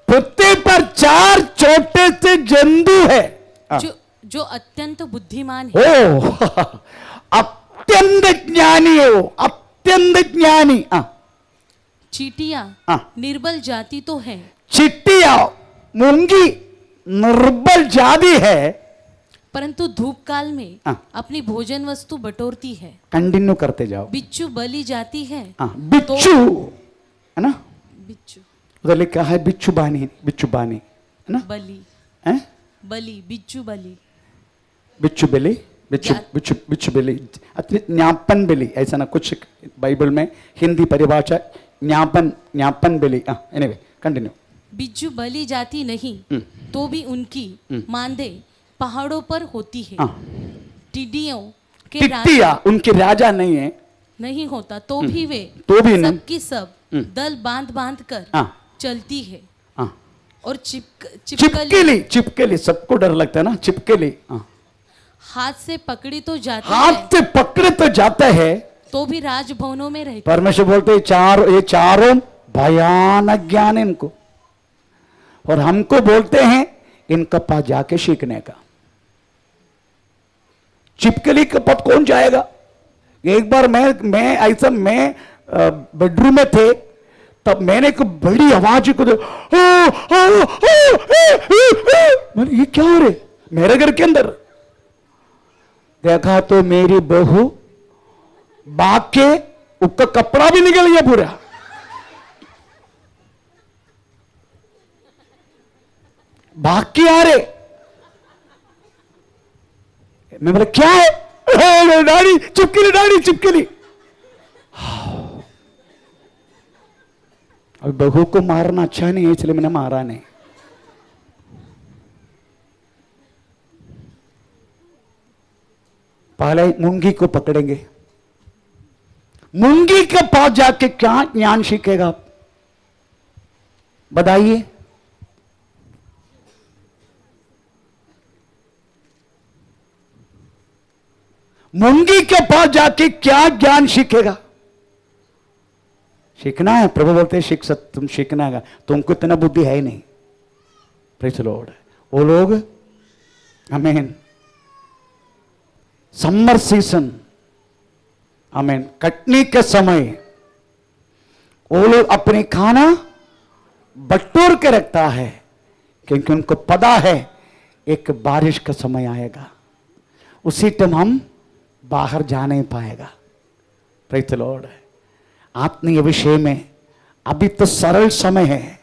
पृथ्वी पर 4 छोटे से जंतु है जो अत्यंत बुद्धिमान है। ओ अत्यंत ज्ञानी है वो, अत्यंत ज्ञानी। चींटियां निर्बल जाति तो है। चिट्टिया मूंगी निर्बल जाति है, परंतु धूप काल में अपनी भोजन वस्तु बटोरती है। कंटिन्यू करते जाओ। बिच्छू बलि जाती है। बिच्छू है ना, बिच्छू उधर लिखा है बिच्छू बानी, बिच्छू बानी है ना, बलि है बलि, बिच्छू बलि, बिच्छू बलि, बिच्छू बिच्छू बिच्छू बलि, ज्ञापन बलि, ऐसा ना कुछ बाइबल में हिंदी परिभाषा ज्ञापन, ज्ञापन बलि। Anyway continue. बिच्छू बलि जाती नहीं तो भी उनकी मांदे पहाड़ों पर होती है। टिड्डियों के टिड्डिया उनके राजा नहीं है, नहीं होता तो भी वे नहीं, सब की सब दल बांध बांध कर चलती है। और चिपकली सबको डर लगता है ना, चिपकली हाथ से पकड़ी तो जाती है, हाथ से पकड़े तो जाता है, तो भी राजभवनों में रहती। परमेश्वर बोलते ये चारों भयानक ज्ञान है इनको, और हमको बोलते हैं इनका पास जाके सीखने का। चिपकली के पास कौन जाएगा? एक बार मैं ऐसा मैं बेडरूम में थे, तब मैंने एक बड़ी आवाज को ये क्या हो रहे मेरे घर के अंदर, देखा तो मेरी बहू भाग के उसका कपड़ा भी निकल गया पूरा। भाग के आ रहे, मैं बोला क्या है? डाड़ी चिपकली, डाड़ी चिपकली। अब बहू को मारना अच्छा नहीं है, इसलिए मैंने मारा नहीं। पहले मूंगी को पकड़ेंगे। मूंगी के पास जाके क्या ज्ञान सीखेगा आप बताइए? मूंगी के पास जाके क्या ज्ञान सीखेगा? सीखना है, प्रभु बोलते हैं सीख सकते, तुम सीखना है, तुमको इतना बुद्धि है ही नहीं। Praise the Lord. वो लोग आमीन समर सीजन, आमीन कटनी के समय वो लोग अपने खाना बटोर के रखता है, क्योंकि उनको पता है एक बारिश का समय आएगा, उसी टाइम हम बाहर जा नहीं पाएगा। Praise the Lord. आत्मीय विषय में अभी तो सरल समय है,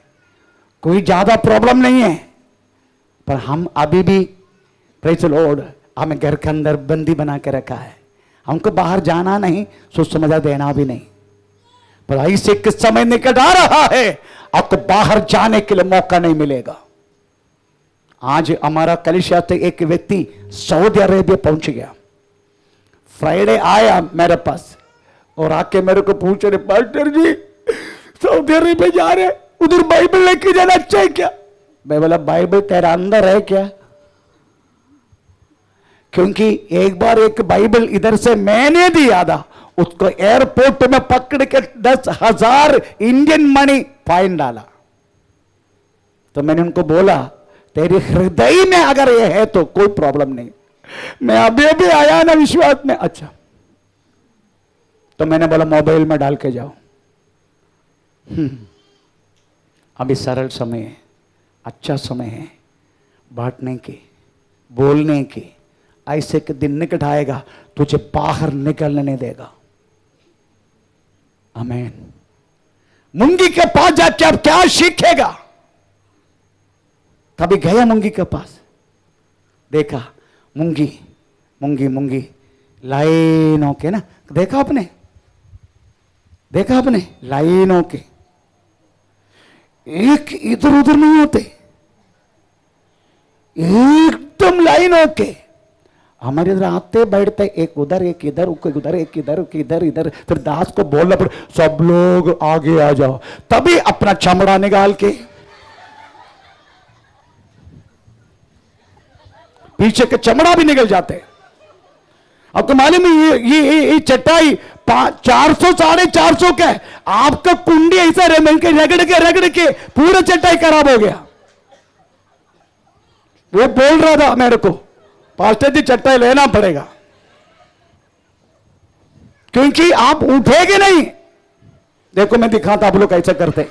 कोई ज्यादा प्रॉब्लम नहीं है, पर हम अभी भी प्रेज़ द लॉर्ड हमें घर के अंदर बंदी बना के रखा है। हमको बाहर जाना नहीं, सोच समझा देना भी नहीं, पर ऐसे किस समय निकट आ रहा है आपको बाहर जाने के लिए मौका नहीं मिलेगा। आज हमारा कलिसिया से एक व्यक्ति सऊदी अरेबिया पहुंच गया। फ्राइडे आया मेरे पास और आके मेरे को पूछ रहे, पास्टर जी सऊदी अरेबिया जा रहे, उधर बाइबल लेके जाना अच्छा है क्या? मैं बोला बाइबल तेरा अंदर है क्या? क्योंकि एक बार एक बाइबल इधर से मैंने दिया था, उसको एयरपोर्ट में पकड़ के 10,000 इंडियन मनी फाइन डाला। तो मैंने उनको बोला तेरे हृदय में अगर ये है तो कोई प्रॉब्लम नहीं, मैं अभी अभी आया ना विश्वास में। अच्छा, तो मैंने बोला मोबाइल में डाल के जाओ। अभी सरल समय है, अच्छा समय है बांटने की, बोलने की। ऐसे के दिन निकट आएगा तुझे बाहर निकलने नहीं देगा। आमीन। मूंगी के पास जाके आप क्या सीखेगा? कभी गया मूंगी के पास, देखा मूंगी मूंगी मूंगी लाइनों के ना, देखा आपने लाइनों के, एक इधर उधर नहीं होते, एकदम लाइनों के। हमारे इधर आते बैठते, एक उधर एक इधर, उधर एक इधर, इधर इधर। फिर दास को बोलना पड़े, सब लोग आगे आ जाओ, तभी अपना चमड़ा निकाल के पीछे के चमड़ा भी निकल जाते। आपको मालूम है ये चटाई 400 450 का है। आपका कुंडी ऐसा रगड़ के पूरा चटाई खराब हो गया। वो बोल रहा था मेरे को, पास्टर जी चटाई लेना पड़ेगा, क्योंकि आप उठेगे नहीं। देखो मैं दिखाता, आप लोग ऐसा करते,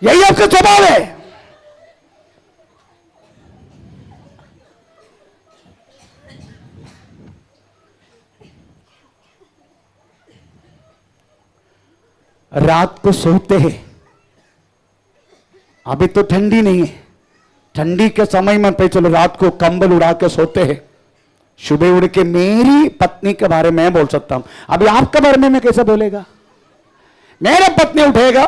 यही आपका स्वभाव है। रात को सोते हैं, अभी तो ठंडी नहीं है, ठंडी के समय में पे चलो रात को कंबल उड़ा के सोते हैं, सुबह उड़ के मेरी पत्नी के बारे में बोल सकता हूं। अभी आपके बारे में मैं कैसे बोलेगा? मेरा पत्नी उठेगा,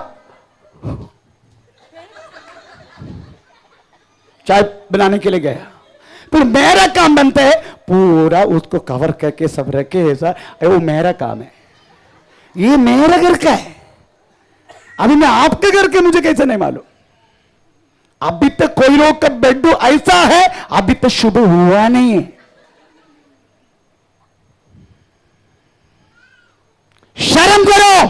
चाय बनाने के लिए गया, फिर मेरा काम बनता है पूरा उसको कवर करके सब रखे ऐसा, वो मेरा काम है, ये मेरा घर का है। अभी मैं आपके घर के मुझे कैसे नहीं मालूम? अभी तक कोई लोग का बेडरूम ऐसा है, अभी तक शुभ हुआ नहीं है। शर्म करो।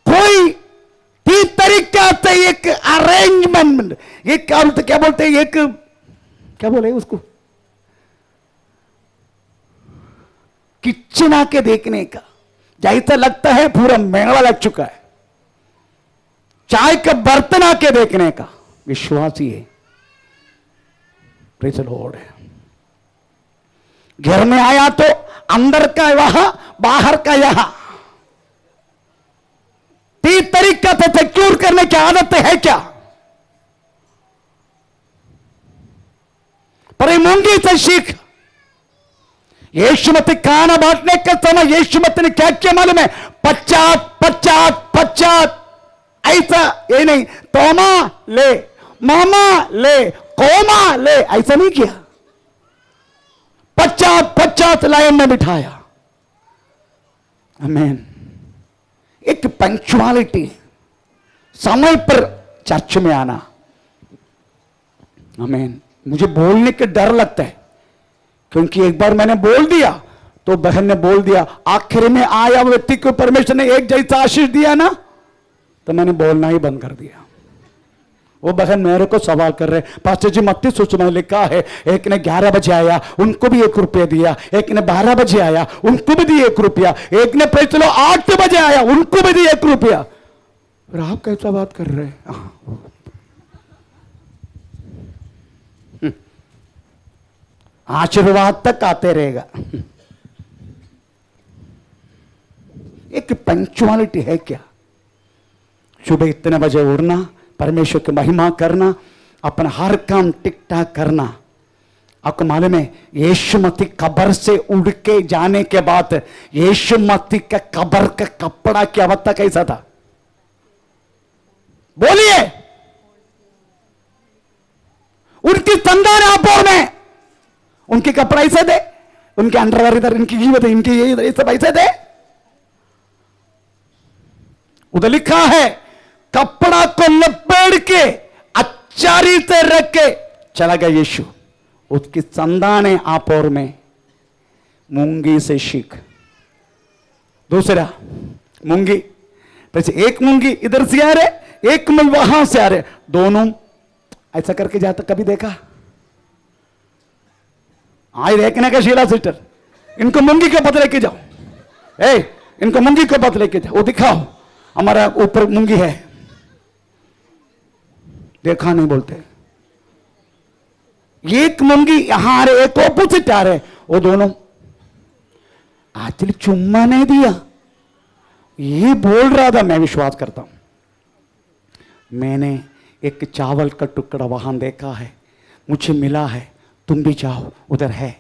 कोई 3 तरीका से एक अरेंजमेंट, एक क्या बोलते हैं, एक क्या बोले उसको, किचन आके देखने का, जैसा लगता है पूरा मेला लग चुका है। चाय का बर्तन आके देखने का, विश्वासी है। Praise the Lord. घर में आया तो अंदर का वहां, बाहर का यहां, 3 तरीका से सिक्योर करने की आदत है क्या? पर मूंगी से सीख। यीशुमती खाना बांटने का समय यीशुमती ने क्या किया मालूम है? 50 ऐसा, ये नहीं तोमा ले, मामा ले, कोमा ले, ऐसा नहीं किया। 50 लाइन में बिठाया। आमीन। एक पंक्चुअलिटी, समय पर चर्च में आना। आमीन। मुझे बोलने का डर लगता है, क्योंकि एक बार मैंने बोल दिया तो बहन ने बोल दिया, आखिर में आया व्यक्ति को परमेश्वर ने एक जैसा आशीष दिया ना, तो मैंने बोलना ही बंद कर दिया। वो बहन मेरे को सवाल कर रहे, पास्टर जी मत्ती सुसमाचार में लिखा है, एक ने 11 बजे आया उनको भी 1 रुपया दिया, एक ने 12 बजे आया उनको भी दिए 1 रुपया, एक ने पे चलो 8 बजे आया उनको भी दिए 1 रुपया। फिर आप कैसा बात कर रहे हैं? आशीर्वाद तक आते रहेगा। एक पंक्चुअलिटी है क्या? सुबह इतने बजे उठना, परमेश्वर की महिमा करना, अपना हर काम टिक टाक करना। आपको मालूम है यीशुमती कब्र से उड़ के जाने के बाद यीशुमती का कब्र का कपड़ा की अवस्था कैसा था? बोलिए। उनकी संतान आपोर में उनके कपड़ा ऐसे दे, उनके अंडरवेयर इधर, इनकी जीवत इनकी ये इधर, सब ऐसे दे। उधर लिखा है कपड़ा को लपेट के अच्छारी से रख के चला गया यीशु। उसकी संतान आपोर में मूंगी से सीख। दूसरा मूंगी, वैसे एक मूंगी इधर से आ रहे, एक मूंगी वहां से आ रहे, दोनों ऐसा करके जाता। कभी देखा? आज देखने का शीला सिस्टर, इनको मूंगी के पद लेके जाओ, इनको मूंगी के पद लेके जाओ, वो दिखाओ हमारा ऊपर मूंगी है। देखा नहीं बोलते, एक मूंगी यहां आ रहे, एक ऑपोजिट आ रहे, वो दोनों एक्चुअली चुम्मा नहीं दिया, ये बोल रहा था मैं विश्वास करता हूं। मैंने एक चावल का टुकड़ा वहां देखा है, मुझे मिला है, तुम भी जाओ उधर है।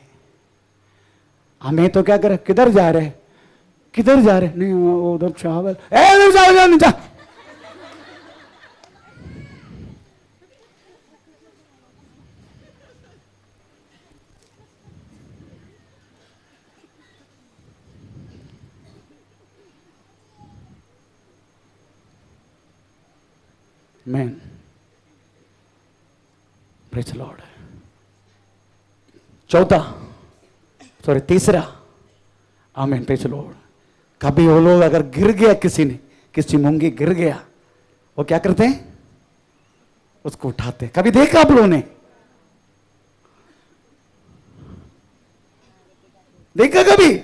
हमें तो क्या करे, किधर जा रहे, किधर जा रहे, नहीं उधर चावल, उधर जाओ, जाओ, जा। Man praise Lord. चौथा, सॉरी तीसरा, आमीन प्रेज लॉर्ड। कभी वो लोग अगर गिर गया, किसी ने, किसी मूंगी गिर गया, वो क्या करते हैं, उसको उठाते। कभी देखा आप लोगों ने, देखा कभी?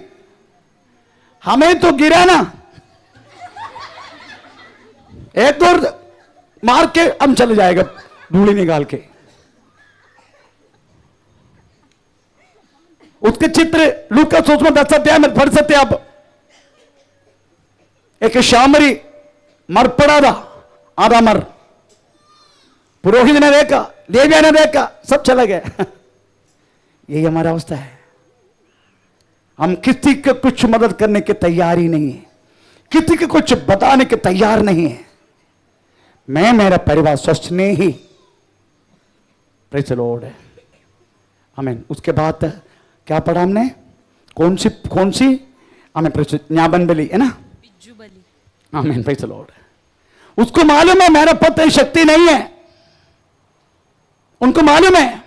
हमें तो गिरा ना, एक दौर मार के हम चले जाएगा धूली निकाल के। उसके चित्र लूका 10 अध्याय में पढ़ सकते आप। एक शामरी मर पड़ा था, आधा मर। पुरोहित ने देखा, देविया ने देखा, सब चला गया। यही हमारा अवस्था है। हम किसी को कुछ मदद करने के तैयार ही नहीं है, किसी को कुछ बताने के तैयार नहीं है। मैं मेरा परिवार स्वस्थ नहीं ही, प्रेज़ द लॉर्ड है, आमीन। उसके बाद क्या पढ़ा हमने, कौन सी हमें न्याबन बलि है ना, बिज्जू बलि, आमीन प्रेज़ द लॉर्ड। उसको मालूम है मेरा पति शक्ति नहीं है, उनको मालूम है,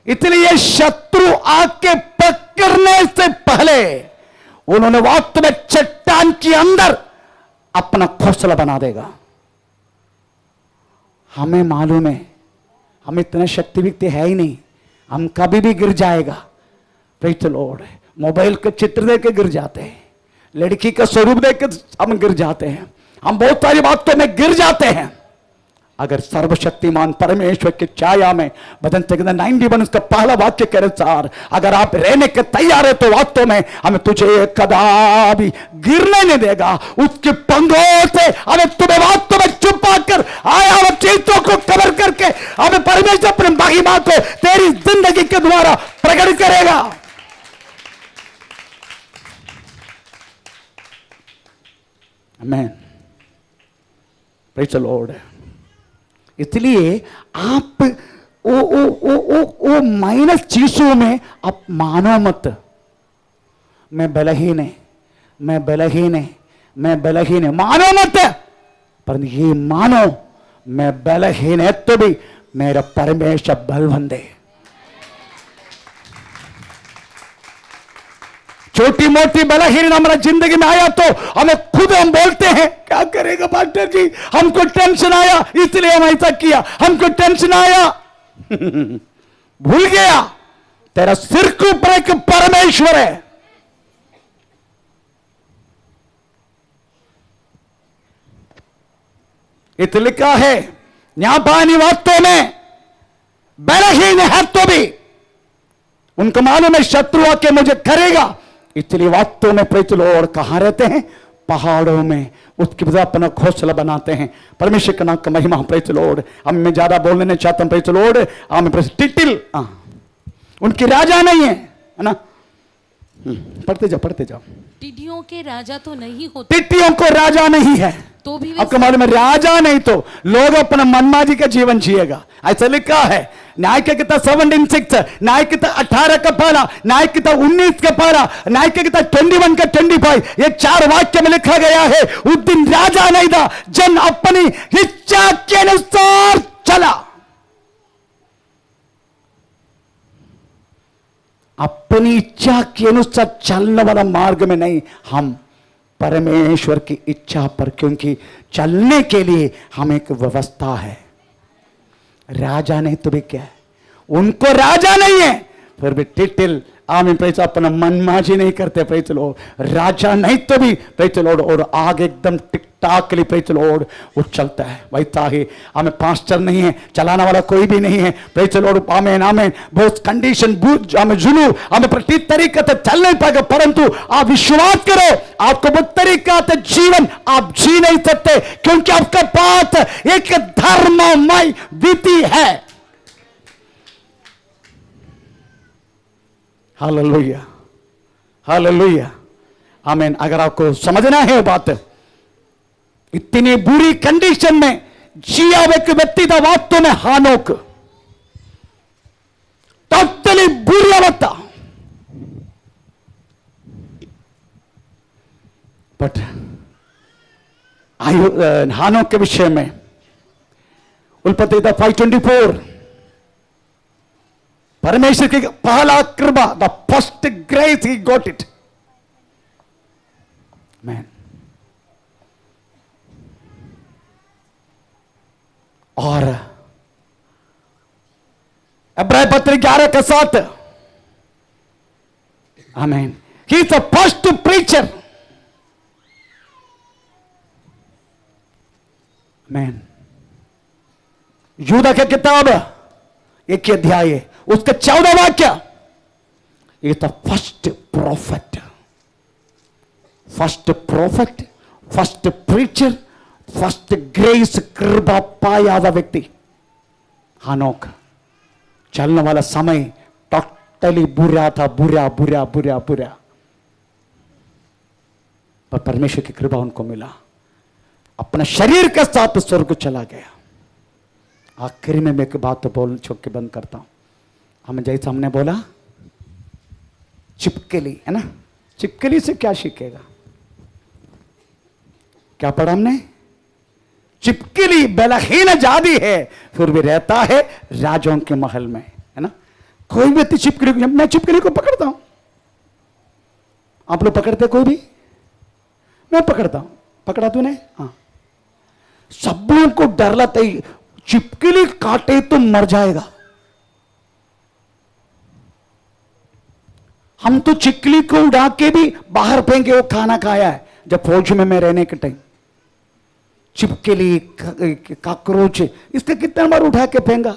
इसलिए शत्रु आके पकड़ने से पहले उन्होंने वास्तव में चट्टान के अंदर अपना घोंसला बना देगा। हमें मालूम है, हम इतना शक्ति विक्ति है ही नहीं, हम कभी भी गिर जाएगा, प्रेज़ द लॉर्ड। मोबाइल का चित्र देख के गिर जाते हैं, लड़की का स्वरूप देख के हम गिर जाते हैं, हम बहुत सारी बातों में गिर जाते हैं। अगर सर्वशक्तिमान परमेश्वर की छाया में, भजन 91 उसका पहला वाक्य के अनुसार अगर आप रहने के तैयार है, तो वास्तव में हमें तुझे कदापि गिरने नहीं देगा। उसके पंखों से हमें तुम्हें वास्तव में छुपा कर आया हुआ चीजों को कवर करके हमें परमेश्वर अपनी महिमा को तेरी जिंदगी के द्वारा प्रकट करेगा। आमीन, प्रेज़ द लॉर्ड। इसलिए आप वो माइनस चीजों में आप मानो मत, मैं बलहीन है, मैं बलहीन है, मैं बलहीन है, मानो मत। पर ये मानो मैं बलहीन है तो भी मेरा परमेश्वर बलवंत है। छोटी मोटी बलहीन हमारा जिंदगी में आया तो हमें खुद हम बोलते हैं, क्या करेगा पास्टर जी, हमको टेंशन आया इसलिए हम ऐसा किया, हमको टेंशन आया। भूल गया तेरा सिर के ऊपर एक परमेश्वर है। इत लिखा है, न्यापानी वास्तव में बलहीन है तो भी उनको मालूम है शत्रु आके मुझे करेगा, इसलिए वास्तव में प्रेज़ द लॉर्ड कहां रहते हैं, पहाड़ों में उसकी वजह अपना घोंसला बनाते हैं। परमेश्वर का नाम का महिमा, प्रेज़ द लॉर्ड। अब मैं ज्यादा बोलने नहीं चाहता हूं, प्रेज़ द लॉर्ड। टिटिल उनकी राजा नहीं है ना, पढ़ते जाओ पढ़ते जाओ। टिड्डियों के राजा तो नहीं होते, टिड्डियों को राजा नहीं है तो भी आपको मालूम है, राजा नहीं तो लोग अपना मनमाजी का जीवन जिएगा। ऐसा लिखा है न्याय के किताब 17:6, न्याय के किताब 18 का पारा, न्याय के किताब 19 का पारा, न्याय के किताब 21 का 25, ये 4 वाक्य में लिखा गया है। उस दिन राजा नहीं था, जन अपनी इच्छा के अनुसार चला, अपनी इच्छा के अनुसार चलने वाला मार्ग में नहीं, हम परमेश्वर की इच्छा पर, क्योंकि चलने के लिए हमें एक व्यवस्था है। राजा नहीं तो भी क्या है, उनको राजा नहीं है फिर भी टिटिल आमीन। प्रेज अपना मनमाजी नहीं करते, प्रेज लॉर्ड। राजा नहीं तो भी प्रेज लॉर्ड, और आगे एकदम टिक टाक के लिए प्रेज लॉर्ड वो चलता है। वैसा ही हमें पास्टर नहीं है, चलाने वाला कोई भी नहीं है, प्रेज लॉर्ड। आमीन आमीन। बहुत कंडीशन हमें जुनू हमें प्रति तरीके से चल नहीं पाएगा, परंतु आप विश्वास करो, आपको बहुत तरीका से जीवन आप जी नहीं सकते, क्योंकि आपका पास एक धर्ममय विधि है। हालेलुया हालेलुया आमीन। अगर आपको समझना है बात, इतनी बुरी कंडीशन में जिया एक व्यक्ति था वास्तव में हानोक, टोटली बुरी अवस्था, बट हानोक के विषय में उत्पत्ति 5:24 परमेश्वर की पहला कृपा, the first grace he got it man. और इब्रानी पत्र 11:7 आमीन। He is the first preacher man. यूदा की किताब 1 अध्याय है, उसका 14 वाक्य, ये तो first profit, first preacher, first grace कृपा पाया हुआ व्यक्ति हानोक। चलने वाला समय टोटली बुरा था, बुरा बुरा बुरा बुरा, पर परमेश्वर की कृपा उनको मिला, अपना शरीर के साथ स्वर्ग चला गया। आखिर में मैं एक बात तो बोल छोड़ के बंद करता हूं। हमें जैसा हमने बोला चिपकली है ना, चिपकली से क्या सीखेगा? क्या पढ़ा हमने? चिपकली बलहीन जादी है, फिर भी रहता है राजों के महल में, है ना। कोई व्यक्ति चिपकली, मैं चिपकली को पकड़ता हूं, आप लोग पकड़ते कोई भी? मैं पकड़ता हूं, पकड़ा तूने? हाँ। सब लोगों को डर लगता है चिपकली काटे तो मर जाएगा। हम तो चिपकली को उड़ा के भी बाहर फेंके, वो खाना खाया है जब फौज में मैं रहने के टाइम। चिपकली, काकरोच, इसके कितने बार उठा के फेंका।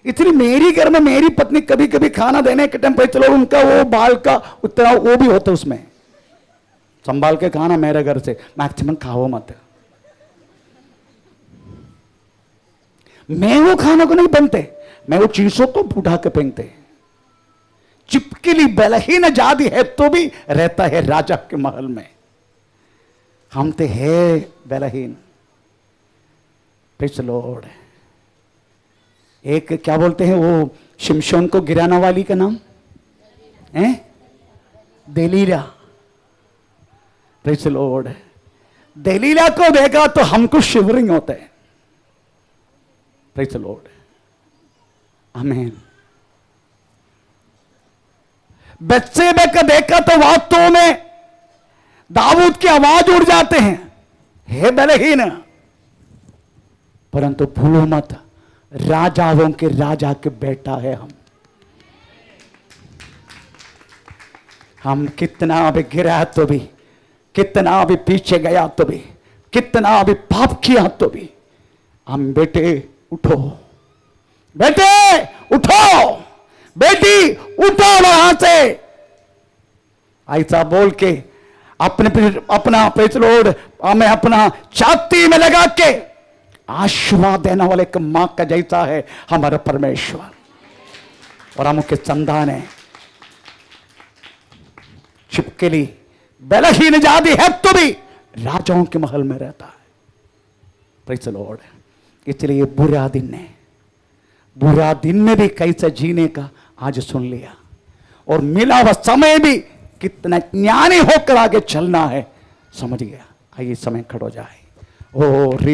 इसलिए मेरी घर में मेरी पत्नी कभी कभी खाना देने के टाइम पे चलो उनका वो बाल का उतना वो भी होता उसमें, संभाल के खाना मेरे घर से मैक्सिमम खाओ मत। मैं वो खाना को नहीं बनते, मैं वो चीजों को उठा के फेंकते। चिपकली बलहीन जादी है तो भी रहता है राजा के महल में। हम तो है बलहीन। Praise the Lord. एक क्या बोलते हैं वो शिमशोन को गिराना वाली का नाम है दलीला। Praise the Lord. दलीला को देखा तो हमको शिवरिंग होता है। Praise the Lord. आमीन। बत्शेबा को देखा तो वास्तव में दाऊद की आवाज उड़ जाते हैं, हे बलहीन। परंतु भूलो मत, राजाओं के राजा के बेटा है हम कितना भी गिरा तो भी, कितना भी पीछे गया तो भी, कितना भी पाप किया तो भी, हम बेटे उठो, बेटे उठो, बेटी उठो वहां से, ऐसा बोल के अपना प्रेज़ द लॉर्ड हमें अपना छाती में लगा के आशीर्वाद देने वाले एक मां का जैसा है हमारा परमेश्वर। और हम उसके संतान है। छिपकली बलहीन जादी है तो भी राजाओं के महल में रहता है। Praise the Lord. इसलिए ये बुरा दिन है, बुरा दिन में भी कैसे जीने का आज सुन लिया, और मिला हुआ समय भी कितना ज्ञानी होकर आगे चलना है समझ गया। आइए समय खड़ो जाए। ओ